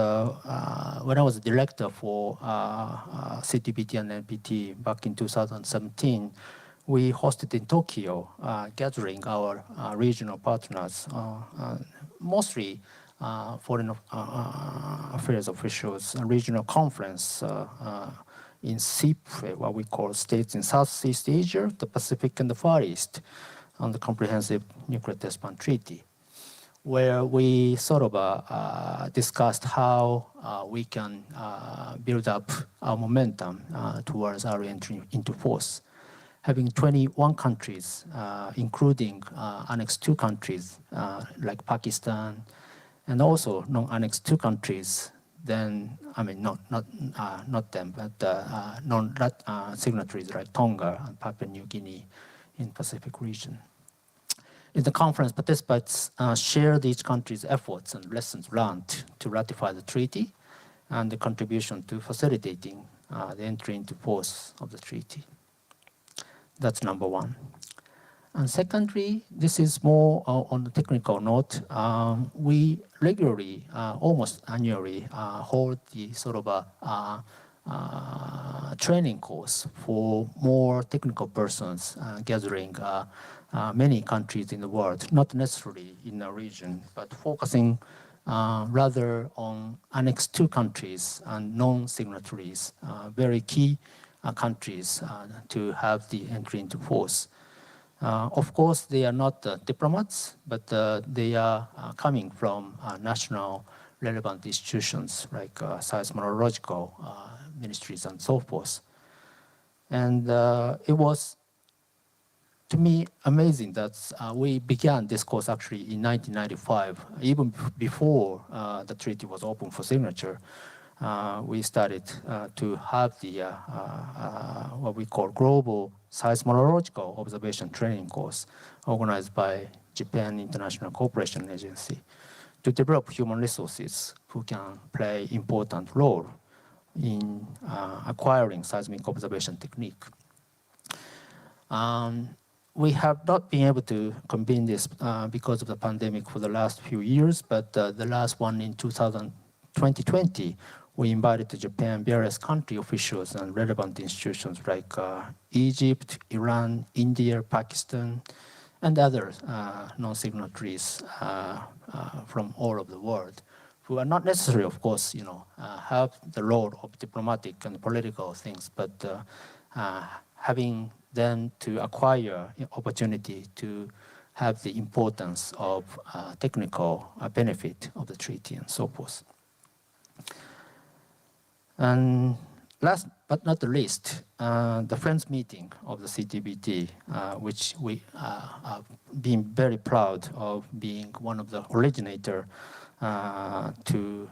when I was a director for CTBT and NPT back in 2017, we hosted in Tokyo, gathering our regional partners, mostly foreign affairs officials, a regional conference in SIP, what we call states in Southeast Asia, the Pacific, and the Far East, on the Comprehensive Nuclear Test Ban Treaty, where we sort of discussed how we can build up our momentum towards our entry into force. Having 21 countries, including Annex II countries like Pakistan, and also non-Annex II countries, then, I mean, not them, but non-signatories like Tonga and Papua New Guinea in Pacific region. In the conference, participants shared each country's efforts and lessons learned to ratify the treaty and the contribution to facilitating the entry into force of the treaty. That's number one. And secondly, this is more on the technical note. We regularly, almost annually, hold the sort of a training course for more technical persons, gathering many countries in the world, not necessarily in a region, but focusing rather on Annex II countries and non-signatories, very key countries to have the entry into force. Of course, they are not diplomats, but they are coming from national relevant institutions like seismological ministries and so forth. And it was, to me, amazing that we began this course actually in 1995, even before the treaty was open for signature. We started to have the what we call global seismological observation training course organized by Japan International Cooperation Agency to develop human resources who can play important role in acquiring seismic observation technique. We have not been able to convene this because of the pandemic for the last few years, but the last one in 2020, we invited to Japan various country officials and relevant institutions like Egypt, Iran, India, Pakistan, and other non-signatories from all over the world, who are not necessarily, of course, have the role of diplomatic and political things, but having them to acquire opportunity to have the importance of technical benefit of the treaty and so forth. And last but not the least, the Friends meeting of the CTBT, which we have been very proud of being one of the originator to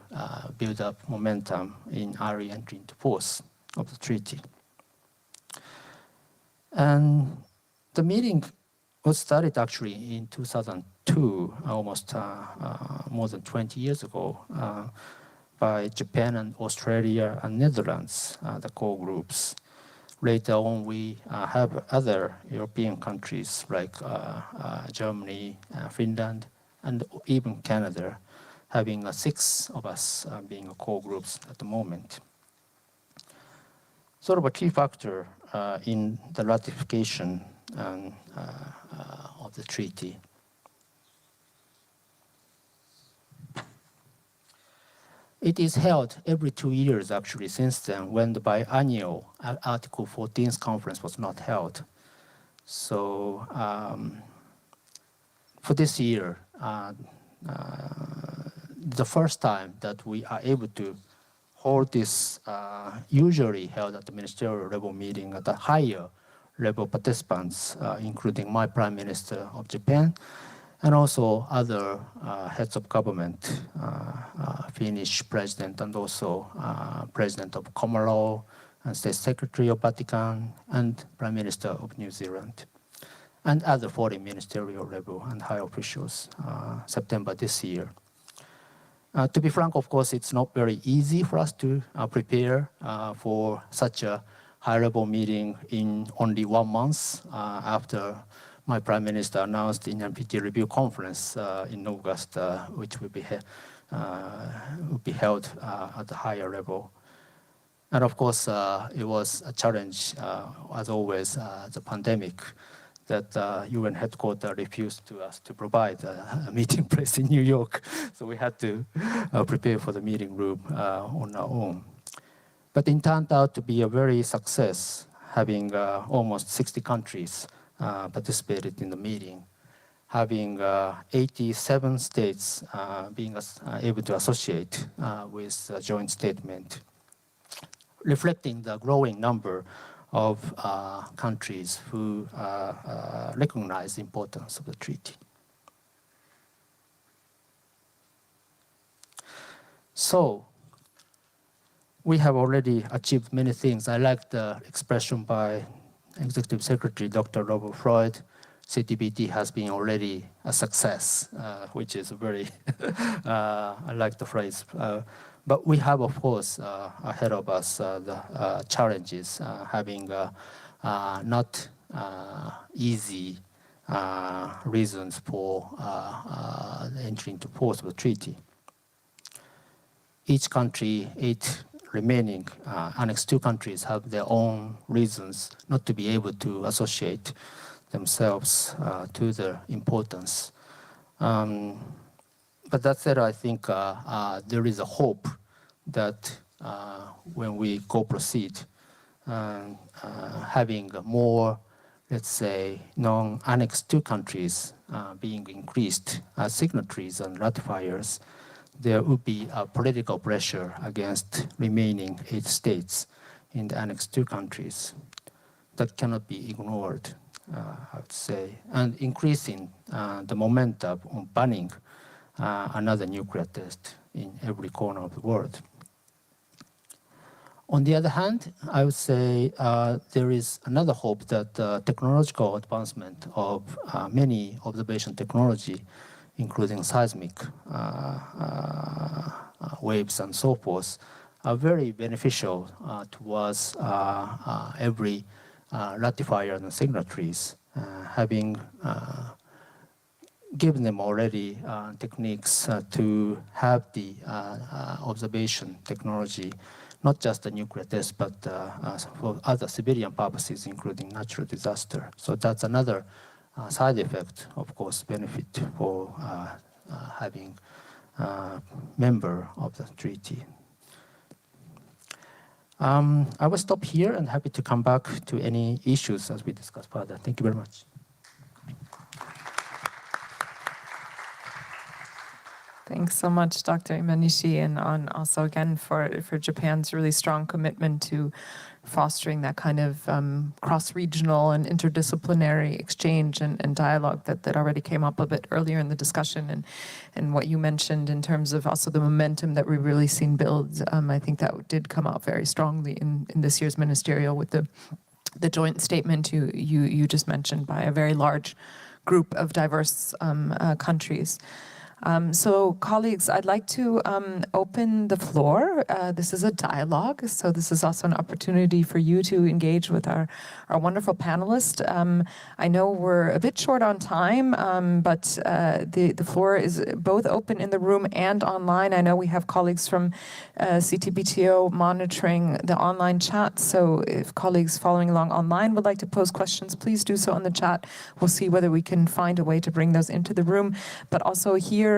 build up momentum in early entry into force of the treaty. And the meeting was started actually in 2002, almost more than 20 years ago, by Japan and Australia and Netherlands, the core groups. Later on, we have other European countries like Germany, Finland, and even Canada, having 6 of us being core groups at the moment. Sort of a key factor in the ratification of the treaty. It is held every 2 years, actually, since then, when the biannual Article 14th conference was not held. So for this year, the first time that we are able to hold this usually held at the ministerial level meeting at a higher level participants, including my Prime Minister of Japan, and also other heads of government, Finnish president and also president of Comoros, and State Secretary of Vatican, and Prime Minister of New Zealand, and other foreign ministerial level and high officials, September this year. To be frank, of course, it's not very easy for us to prepare for such a high-level meeting in only 1 month after my Prime Minister announced in NPT review conference in August, which will be held at a higher level. And of course, it was a challenge, as always, the pandemic, that UN headquarters refused to us to provide a meeting place in New York. So we had to prepare for the meeting room on our own. But it turned out to be a very success, having almost 60 countries participated in the meeting, having 87 states being able to associate with a joint statement, reflecting the growing number of countries who recognize the importance of the treaty. So, we have already achieved many things. I like the expression by Executive Secretary Dr. Robert Freud, CTBT has been already a success, which is very, I like the phrase. But we have, of course, ahead of us the challenges, having not easy reasons for entry into force of the treaty. Each country, 8 remaining Annex II countries have their own reasons not to be able to associate themselves to the importance. But that said, I think there is a hope that when we go proceed, having more, let's say, non-Annex II countries being increased as signatories and ratifiers, there would be a political pressure against remaining 8 states in the Annex II countries. That cannot be ignored, I would say, and increasing the momentum on banning another nuclear test in every corner of the world. On the other hand, I would say there is another hope that technological advancement of many observation technology, including seismic waves and so forth, are very beneficial towards every ratifier and signatories, having given them already techniques to have the observation technology, not just the nuclear test, but for other civilian purposes, including natural disaster. So that's another side effect, of course, benefit for having a member of the treaty. I will stop here and happy to come back to any issues as we discuss further. Thank you very much. Thanks so much, Dr. Imanishi, and also again for Japan's really strong commitment to fostering that kind of cross-regional and interdisciplinary exchange and dialogue that already came up a bit earlier in the discussion, and what you mentioned in terms of also the momentum that we've really seen build. I think that did come out very strongly in this year's ministerial with the joint statement you just mentioned by a very large group of diverse countries. So colleagues, I'd like to open the floor. This is a dialogue, so this is also an opportunity for you to engage with our wonderful panelists. I know we're a bit short on time, but the floor is both open in the room and online. I know we have colleagues from CTBTO monitoring the online chat, so if colleagues following along online would like to pose questions, please do so in the chat. We'll see whether we can find a way to bring those into the room, but also here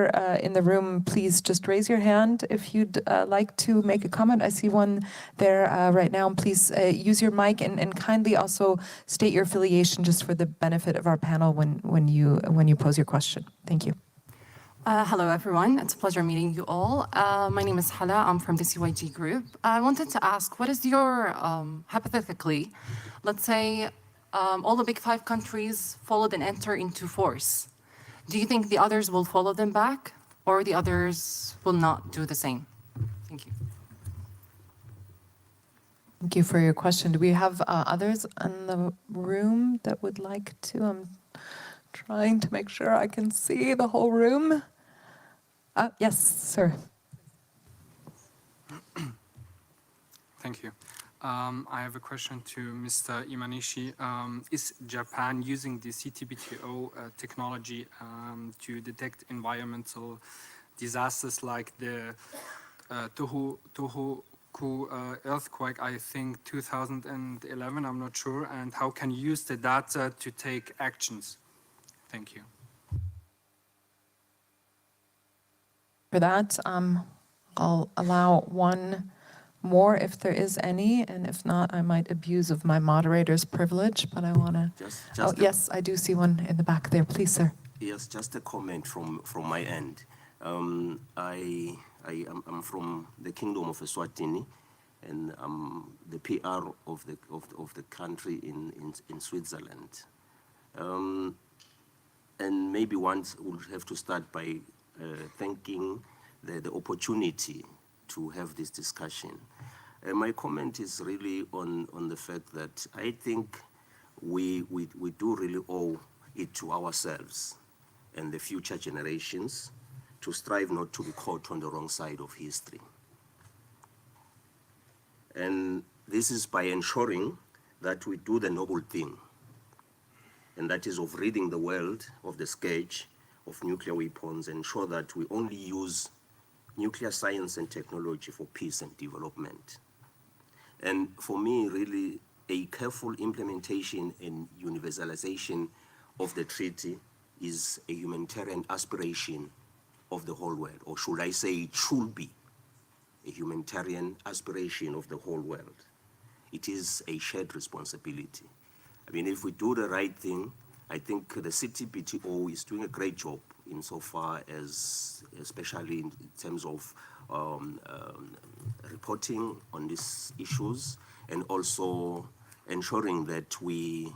in the room, please just raise your hand if you'd like to make a comment. I see one there right now. And please use your mic and kindly also state your affiliation just for the benefit of our panel when you pose your question. Thank you. Hello, everyone. It's a pleasure meeting you all. My name is Hala. I'm from the CYG group. I wanted to ask, what is your, hypothetically, let's say all the big 5 countries followed and enter into force. Do you think the others will follow them back, or the others will not do the same? Thank you. Thank you for your question. Do we have others in the room that would like to? I'm trying to make sure I can see the whole room. Yes, sir. Thank you. I have a question to Mr. Imanishi. Is Japan using the CTBTO technology to detect environmental disasters like the Tohoku earthquake, I think 2011, I'm not sure, and how can you use the data to take actions? Thank you. For that, I'll allow one more if there is any, and if not, I might abuse of my moderator's privilege, but I want to... Oh, yes, I do see one in the back there. Please, sir. Yes, just a comment from my end. I am from the Kingdom of Eswatini, and I'm the PR of the country in Switzerland. And maybe one would have to start by thanking the opportunity to have this discussion. My comment is really on the fact that I think we do really owe it to ourselves and the future generations to strive not to be caught on the wrong side of history. And this is by ensuring that we do the noble thing, and that is of ridding the world of the scourge of nuclear weapons, and ensure that we only use nuclear science and technology for peace and development. And for me, really, a careful implementation and universalization of the treaty is a humanitarian aspiration of the whole world, or should I say it should be a humanitarian aspiration of the whole world. It is a shared responsibility. I mean, if we do the right thing, I think the CTBTO is doing a great job insofar as, especially in terms of reporting on these issues, and also ensuring that we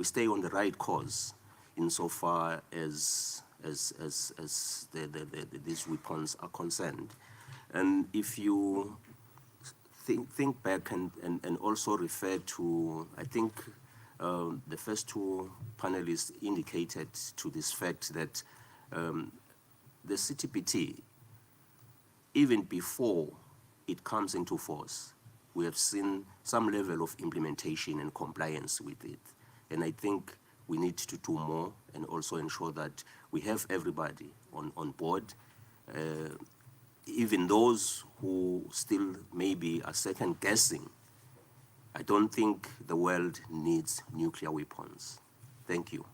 stay on the right course insofar as these weapons are concerned. And if you think back and also refer to, I think the first two panelists indicated to this fact that the CTBT, even before it comes into force, we have seen some level of implementation and compliance with it. And I think we need to do more and also ensure that we have everybody on board, even those who still maybe are second guessing. I don't think the world needs nuclear weapons. Thank you.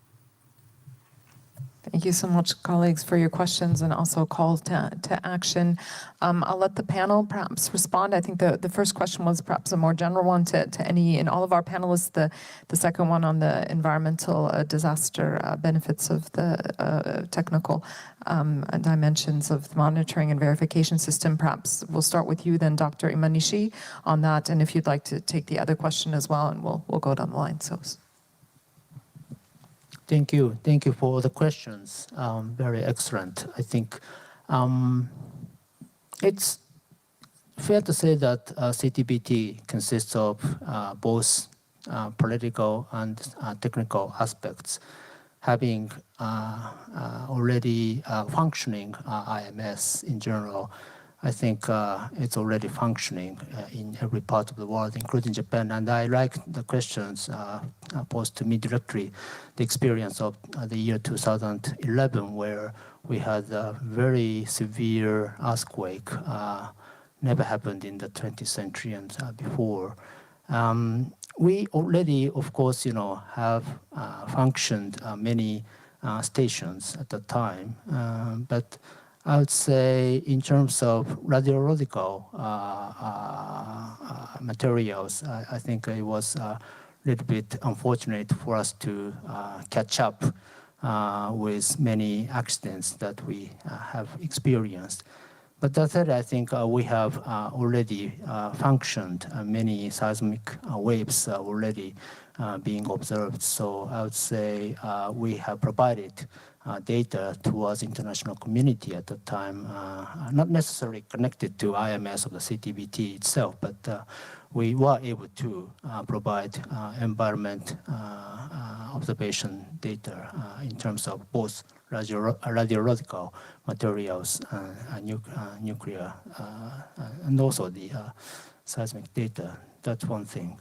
Thank you so much, colleagues, for your questions and also calls to action. I'll let the panel perhaps respond. I think the first question was perhaps a more general one to any and all of our panelists. The second one on the environmental disaster benefits of the technical dimensions of the monitoring and verification system. Perhaps we'll start with you then, Dr. Imanishi, on that. And if you'd like to take the other question as well, and we'll go down the line. So. Thank you for the questions. Very excellent. I think it's fair to say that CTBT consists of both political and technical aspects. Having already functioning IMS in general, I think it's already functioning in every part of the world, including Japan. And I like the questions posed to me directly, the experience of the year 2011, where we had a very severe earthquake, never happened in the 20th century and before. We already, of course, have functioned many stations at the time, but I would say in terms of radiological materials, I think it was a little bit unfortunate for us to catch up with many accidents that we have experienced. But that said, I think we have already functioned many seismic waves already being observed. So I would say we have provided data towards international community at the time, not necessarily connected to IMS of the CTBT itself, but we were able to provide environment observation data in terms of both radiological materials, nuclear, and also the seismic data. That's one thing.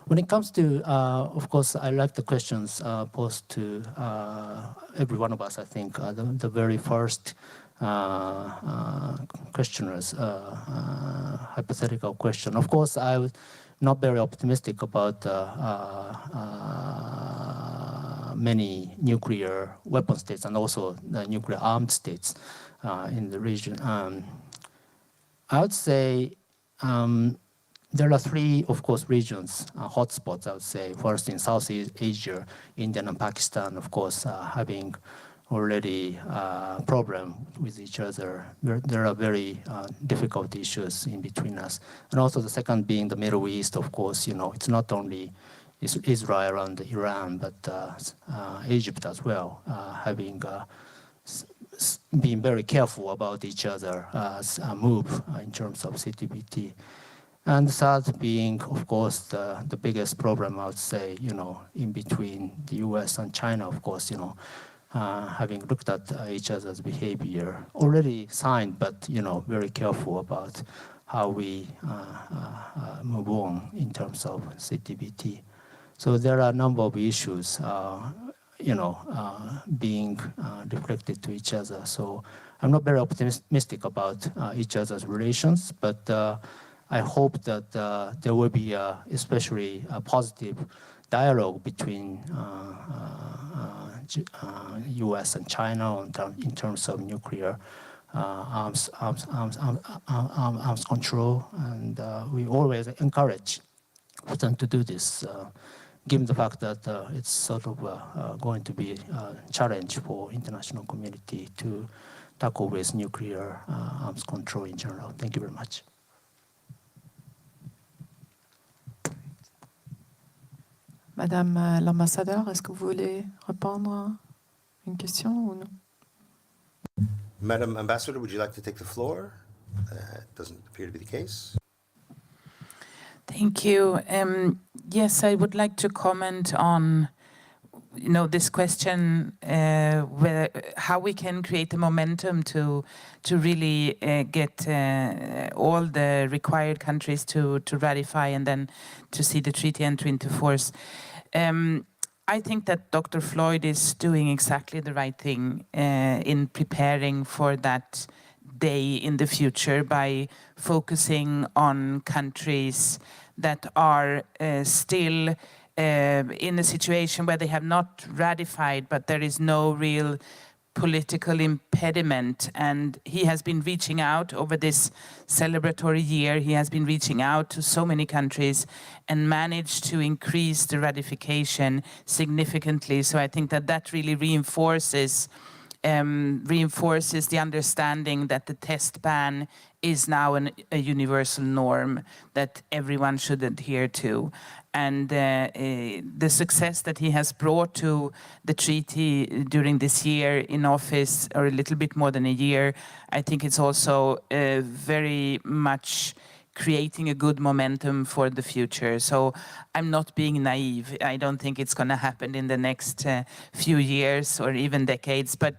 When it comes to, of course, I like the questions posed to every one of us. I think the very first questioner's hypothetical question. Of course, I was not very optimistic about many nuclear weapon states and also the nuclear armed states in the region. I would say there are three, of course, regions, hotspots, I would say. First, in Southeast Asia, India and Pakistan, of course, having already problem with each other. There are very difficult issues in between us. And also the second being the Middle East, of course, it's not only Israel and Iran, but Egypt as well, having been very careful about each other's move in terms of CTBT. And the third being, of course, the biggest problem, I would say, in between the US and China, of course, having looked at each other's behavior, already signed, but, very careful about how we move on in terms of CTBT. So there are a number of issues, being reflected to each other. So I'm not very optimistic about each other's relations, but I hope that there will be especially a positive dialogue between US and China in terms of nuclear arms control, and we always encourage them to do this, given the fact that it's sort of going to be a challenge for international community to tackle with nuclear arms control in general. Thank you very much. Madame l'ambassadeur, est-ce que vous voulez répondre à une question ou non? Madam Ambassador, would you like to take the floor? Doesn't appear to be the case. Thank you. Yes, I would like to comment on, this question, how we can create the momentum to really get all the required countries to ratify and then to see the treaty enter into force. I think that Dr. Floyd is doing exactly the right thing in preparing for that day in the future by focusing on countries that are still in a situation where they have not ratified, but there is no real political impediment. And he has been reaching out over this celebratory year. He has been reaching out to so many countries and managed to increase the ratification significantly. So I think that really reinforces the understanding that the test ban is now a universal norm that everyone should adhere to. And the success that he has brought to the treaty during this year in office, or a little bit more than a year, I think it's also very much creating a good momentum for the future. So I'm not being naive. I don't think it's going to happen in the next few years or even decades. But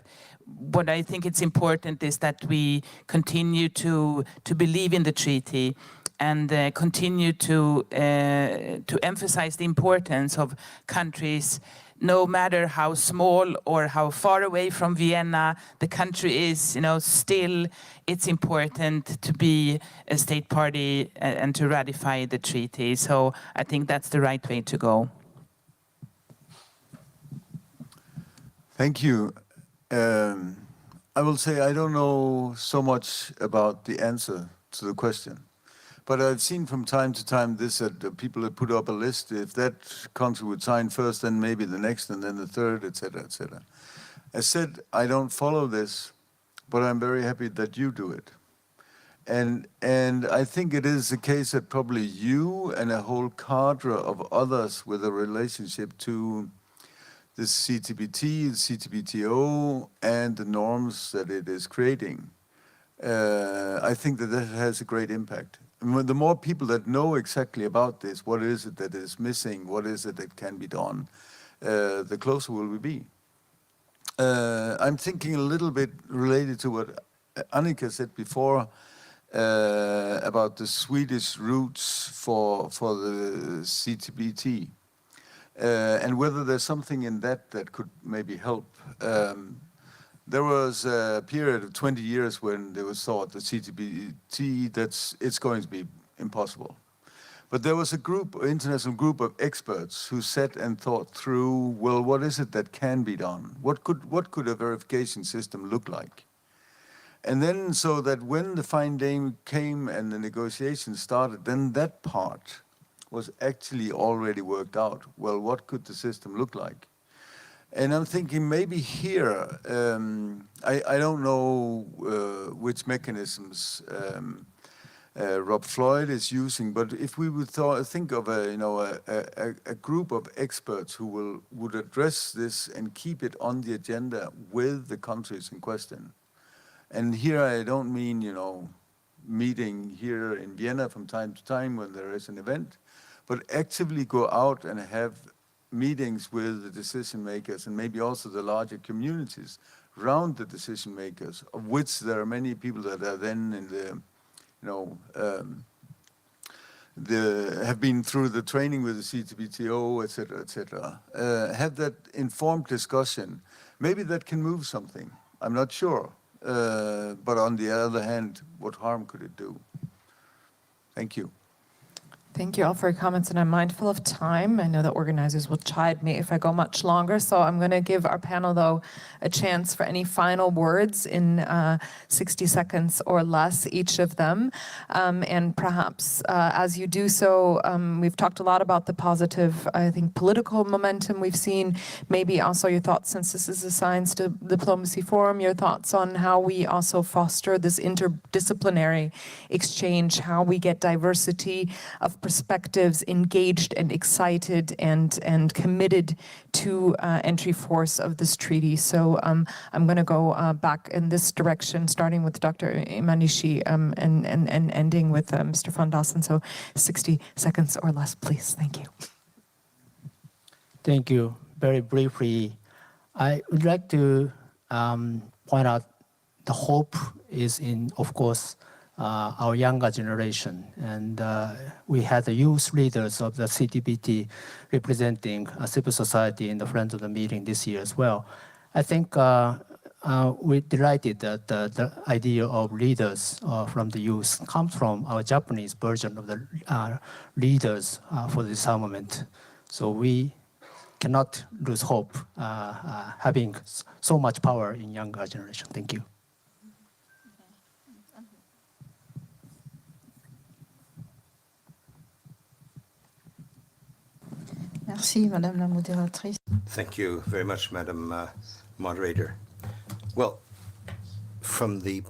what I think it's important is that we continue to believe in the treaty and continue to emphasize the importance of countries, no matter how small or how far away from Vienna the country is, still it's important to be a state party and to ratify the treaty. So I think that's the right way to go. Thank you. I will say I don't know so much about the answer to the question, but I've seen from time to time this, that people have put up a list. If that country would sign first, then maybe the next, and then the third, etc., etc. I said I don't follow this, but I'm very happy that you do it. And I think it is the case that probably you and a whole cadre of others with a relationship to the CTBT, the CTBTO, and the norms that it is creating. I think that has a great impact. And the more people that know exactly about this, what is it that is missing, what is it that can be done, the closer will we be. I'm thinking a little bit related to what Annika said before about the Swedish roots for the CTBT. And whether there's something in that could maybe help. There was a period of 20 years when there was thought the CTBT, it's going to be impossible. But there was a international group of experts who sat and thought through, well, what is it that can be done? What could a verification system look like? And then so that when the fine day came and the negotiations started, then that part was actually already worked out. Well, what could the system look like? And I'm thinking maybe here, I don't know which mechanisms Rob Floyd is using, but if we would think of a group of experts who would address this and keep it on the agenda with the countries in question. And here I don't mean, meeting here in Vienna from time to time when there is an event, but actively go out and have meetings with the decision makers and maybe also the larger communities around the decision makers, of which there are many people that are then in the, have been through the training with the CTBTO, et cetera, have that informed discussion. Maybe that can move something. I'm not sure. But on the other hand, what harm could it do? Thank you. Thank you all for your comments, and I'm mindful of time. I know that organizers will chide me if I go much longer, so I'm going to give our panel, though, a chance for any final words in 60 seconds or less, each of them. And perhaps as you do so, we've talked a lot about the positive, I think, political momentum we've seen. Maybe also your thoughts, since this is a science diplomacy forum, your thoughts on how we also foster this interdisciplinary exchange, how we get diversity of perspectives engaged and excited and committed to entry force of this treaty. So I'm going to go back in this direction, starting with Dr. Imanishi and ending with Mr. Van Dassen. So 60 seconds or less, please. Thank you. Thank you. Very briefly, I would like to point out the hope is in, of course, our younger generation. And we had the youth leaders of the CTBT representing civil society in the Friends of the Meeting this year as well. I think we're delighted that the idea of leaders from the youth comes from our Japanese version of the leaders for the disarmament. So we cannot lose hope having so much power in younger generation. Thank you. Merci, Madame la modératrice. Thank you very much, Madam Moderator. Well, from the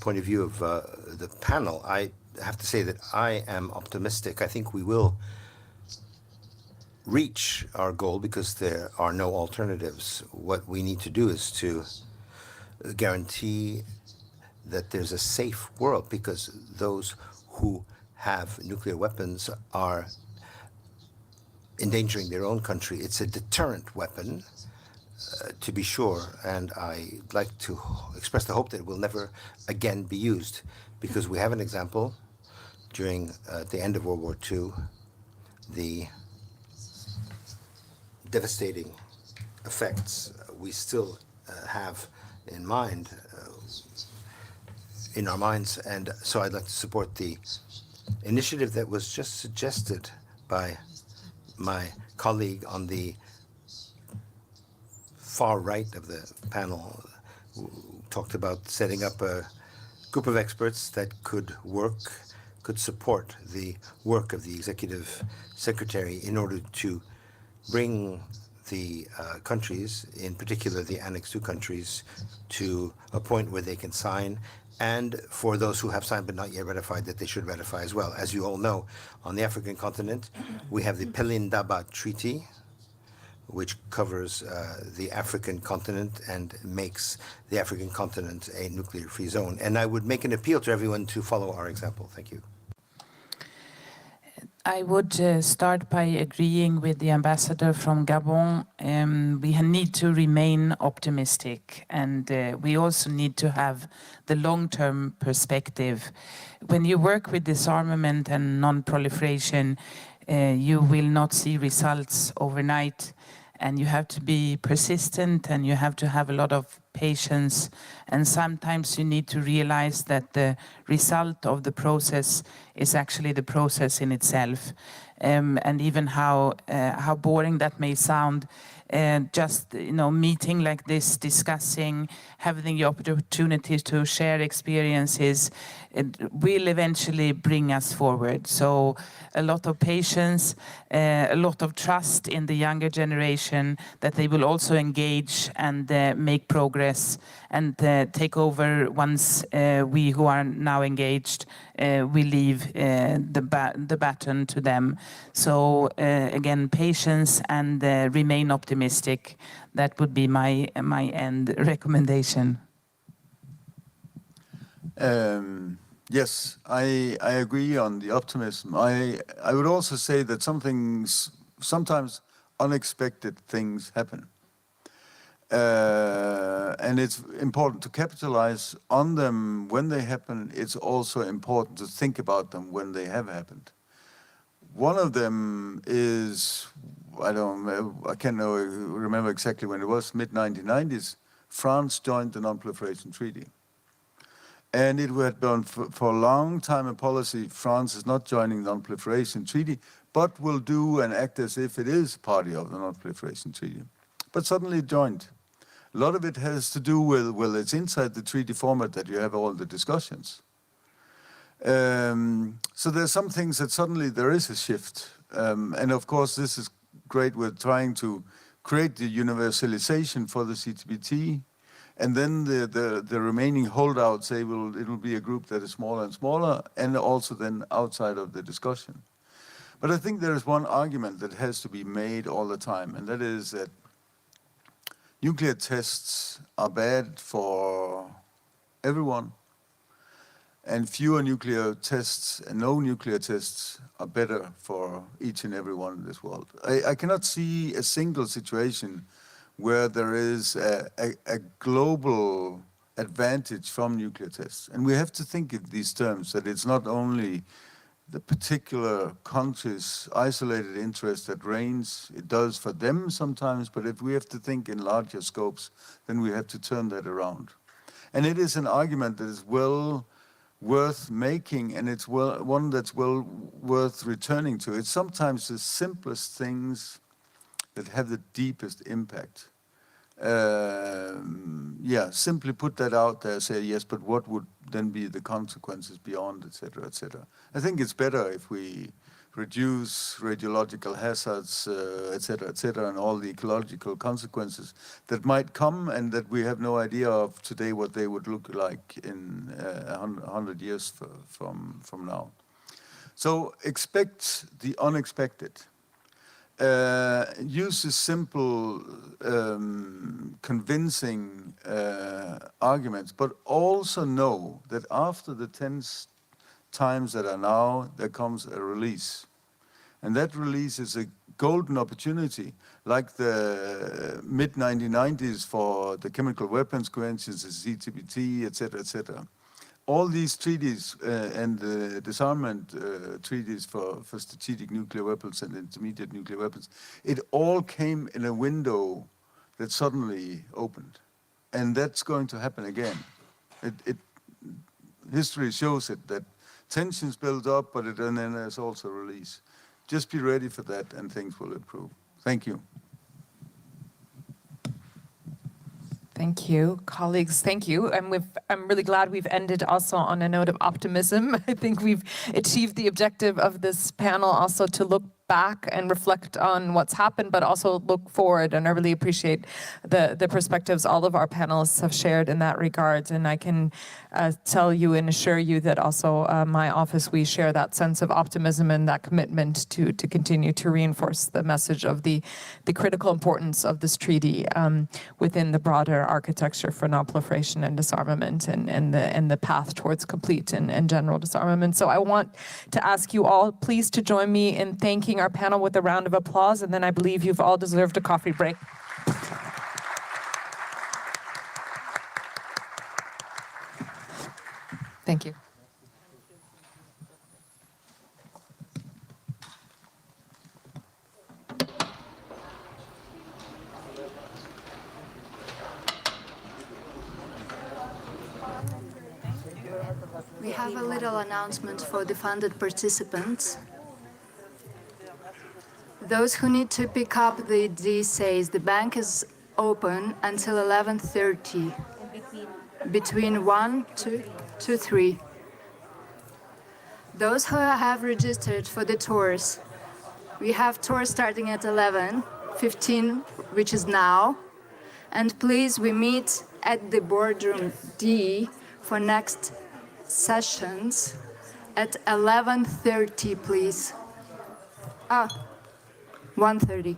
point of view of the panel, I have to say that I am optimistic. I think we will reach our goal because there are no alternatives. What we need to do is to guarantee that there's a safe world, because those who have nuclear weapons are endangering their own country. It's a deterrent weapon, to be sure, and I'd like to express the hope that it will never again be used, because we have an example during the end of World War II, the devastating effects we still have in mind, in our minds, and so I'd like to support the initiative that was just suggested by my colleague on the far right of the panel, who talked about setting up a group of experts that could support the work of the executive secretary in order to bring the countries, in particular the Annex II countries, to a point where they can sign, and for those who have signed but not yet ratified, that they should ratify as well. As you all know, on the African continent, we have the Pelindaba Treaty, which covers the African continent and makes the African continent a nuclear-free zone. And I would make an appeal to everyone to follow our example. Thank you. I would start by agreeing with the ambassador from Gabon. We need to remain optimistic, and we also need to have the long-term perspective. When you work with disarmament and non-proliferation, you will not see results overnight, and you have to be persistent, and you have to have a lot of patience, and sometimes you need to realize that the result of the process is actually the process in itself. And even how boring that may sound, just meeting like this, discussing, having the opportunity to share experiences, it will eventually bring us forward. So a lot of patience, a lot of trust in the younger generation, that they will also engage and make progress and take over once we who are now engaged, we leave the baton to them. So again, patience and remain optimistic. That would be my end recommendation. Yes, I agree on the optimism. I would also say that sometimes unexpected things happen. And it's important to capitalize on them when they happen. It's also important to think about them when they have happened. One of them is, I can't remember exactly when it was, mid-1990s, France joined the Non-Proliferation Treaty. And it had been for a long time a policy, France is not joining the Non-Proliferation Treaty, but will do and act as if it is party of the Non-Proliferation Treaty. But suddenly it joined. A lot of it has to do with, well, it's inside the treaty format that you have all the discussions. So there's some things that suddenly there is a shift. And of course, this is great. We're trying to create the universalization for the CTBT. And then the remaining holdouts say, well, it'll be a group that is smaller and smaller, and also then outside of the discussion. But I think there is one argument that has to be made all the time, and that is that nuclear tests are bad for everyone, and fewer nuclear tests and no nuclear tests are better for each and every one in this world. I cannot see a single situation where there is a global advantage from nuclear tests. And we have to think in these terms, that it's not only the particular country's isolated interest that reigns. It does for them sometimes, but if we have to think in larger scopes, then we have to turn that around. And it is an argument that is well worth making, and it's one that's well worth returning to. It's sometimes the simplest things that have the deepest impact. Yeah, simply put that out there, say, yes, but what would then be the consequences beyond, et cetera, et cetera. I think it's better if we reduce radiological hazards, et cetera, and all the ecological consequences that might come and that we have no idea of today what they would look like in 100 years from now. So expect the unexpected. Use a simple, convincing arguments, but also know that after the 10 times that are now, there comes a release. And that release is a golden opportunity, like the mid-1990s for the chemical weapons conventions, the CTBT, et cetera, all these treaties and the disarmament treaties for strategic nuclear weapons and intermediate nuclear weapons, it all came in a window that suddenly opened. And that's going to happen again. History shows it, that tensions build up, but then there's also release. Just be ready for that and things will improve. Thank you. Thank you, colleagues. Thank you. And I'm really glad we've ended also on a note of optimism. I think we've achieved the objective of this panel also to look back and reflect on what's happened, but also look forward. And I really appreciate the perspectives all of our panelists have shared in that regard. And I can tell you and assure you that also my office, we share that sense of optimism and that commitment to continue to reinforce the message of the critical importance of this treaty within the broader architecture for non-proliferation and disarmament and the path towards complete and general disarmament. So I want to ask you all please to join me in thanking our panel with a round of applause, and then I believe you've all deserved a coffee break. Thank you. We have a little announcement for the funded participants. Those who need to pick up the DSAs, the bank is open until 11:30. Between 1 to 3. Those who have registered for the tours, we have tours starting at 11:15, which is now. And please, we meet at the boardroom D for next sessions at 11:30, please. 1:30.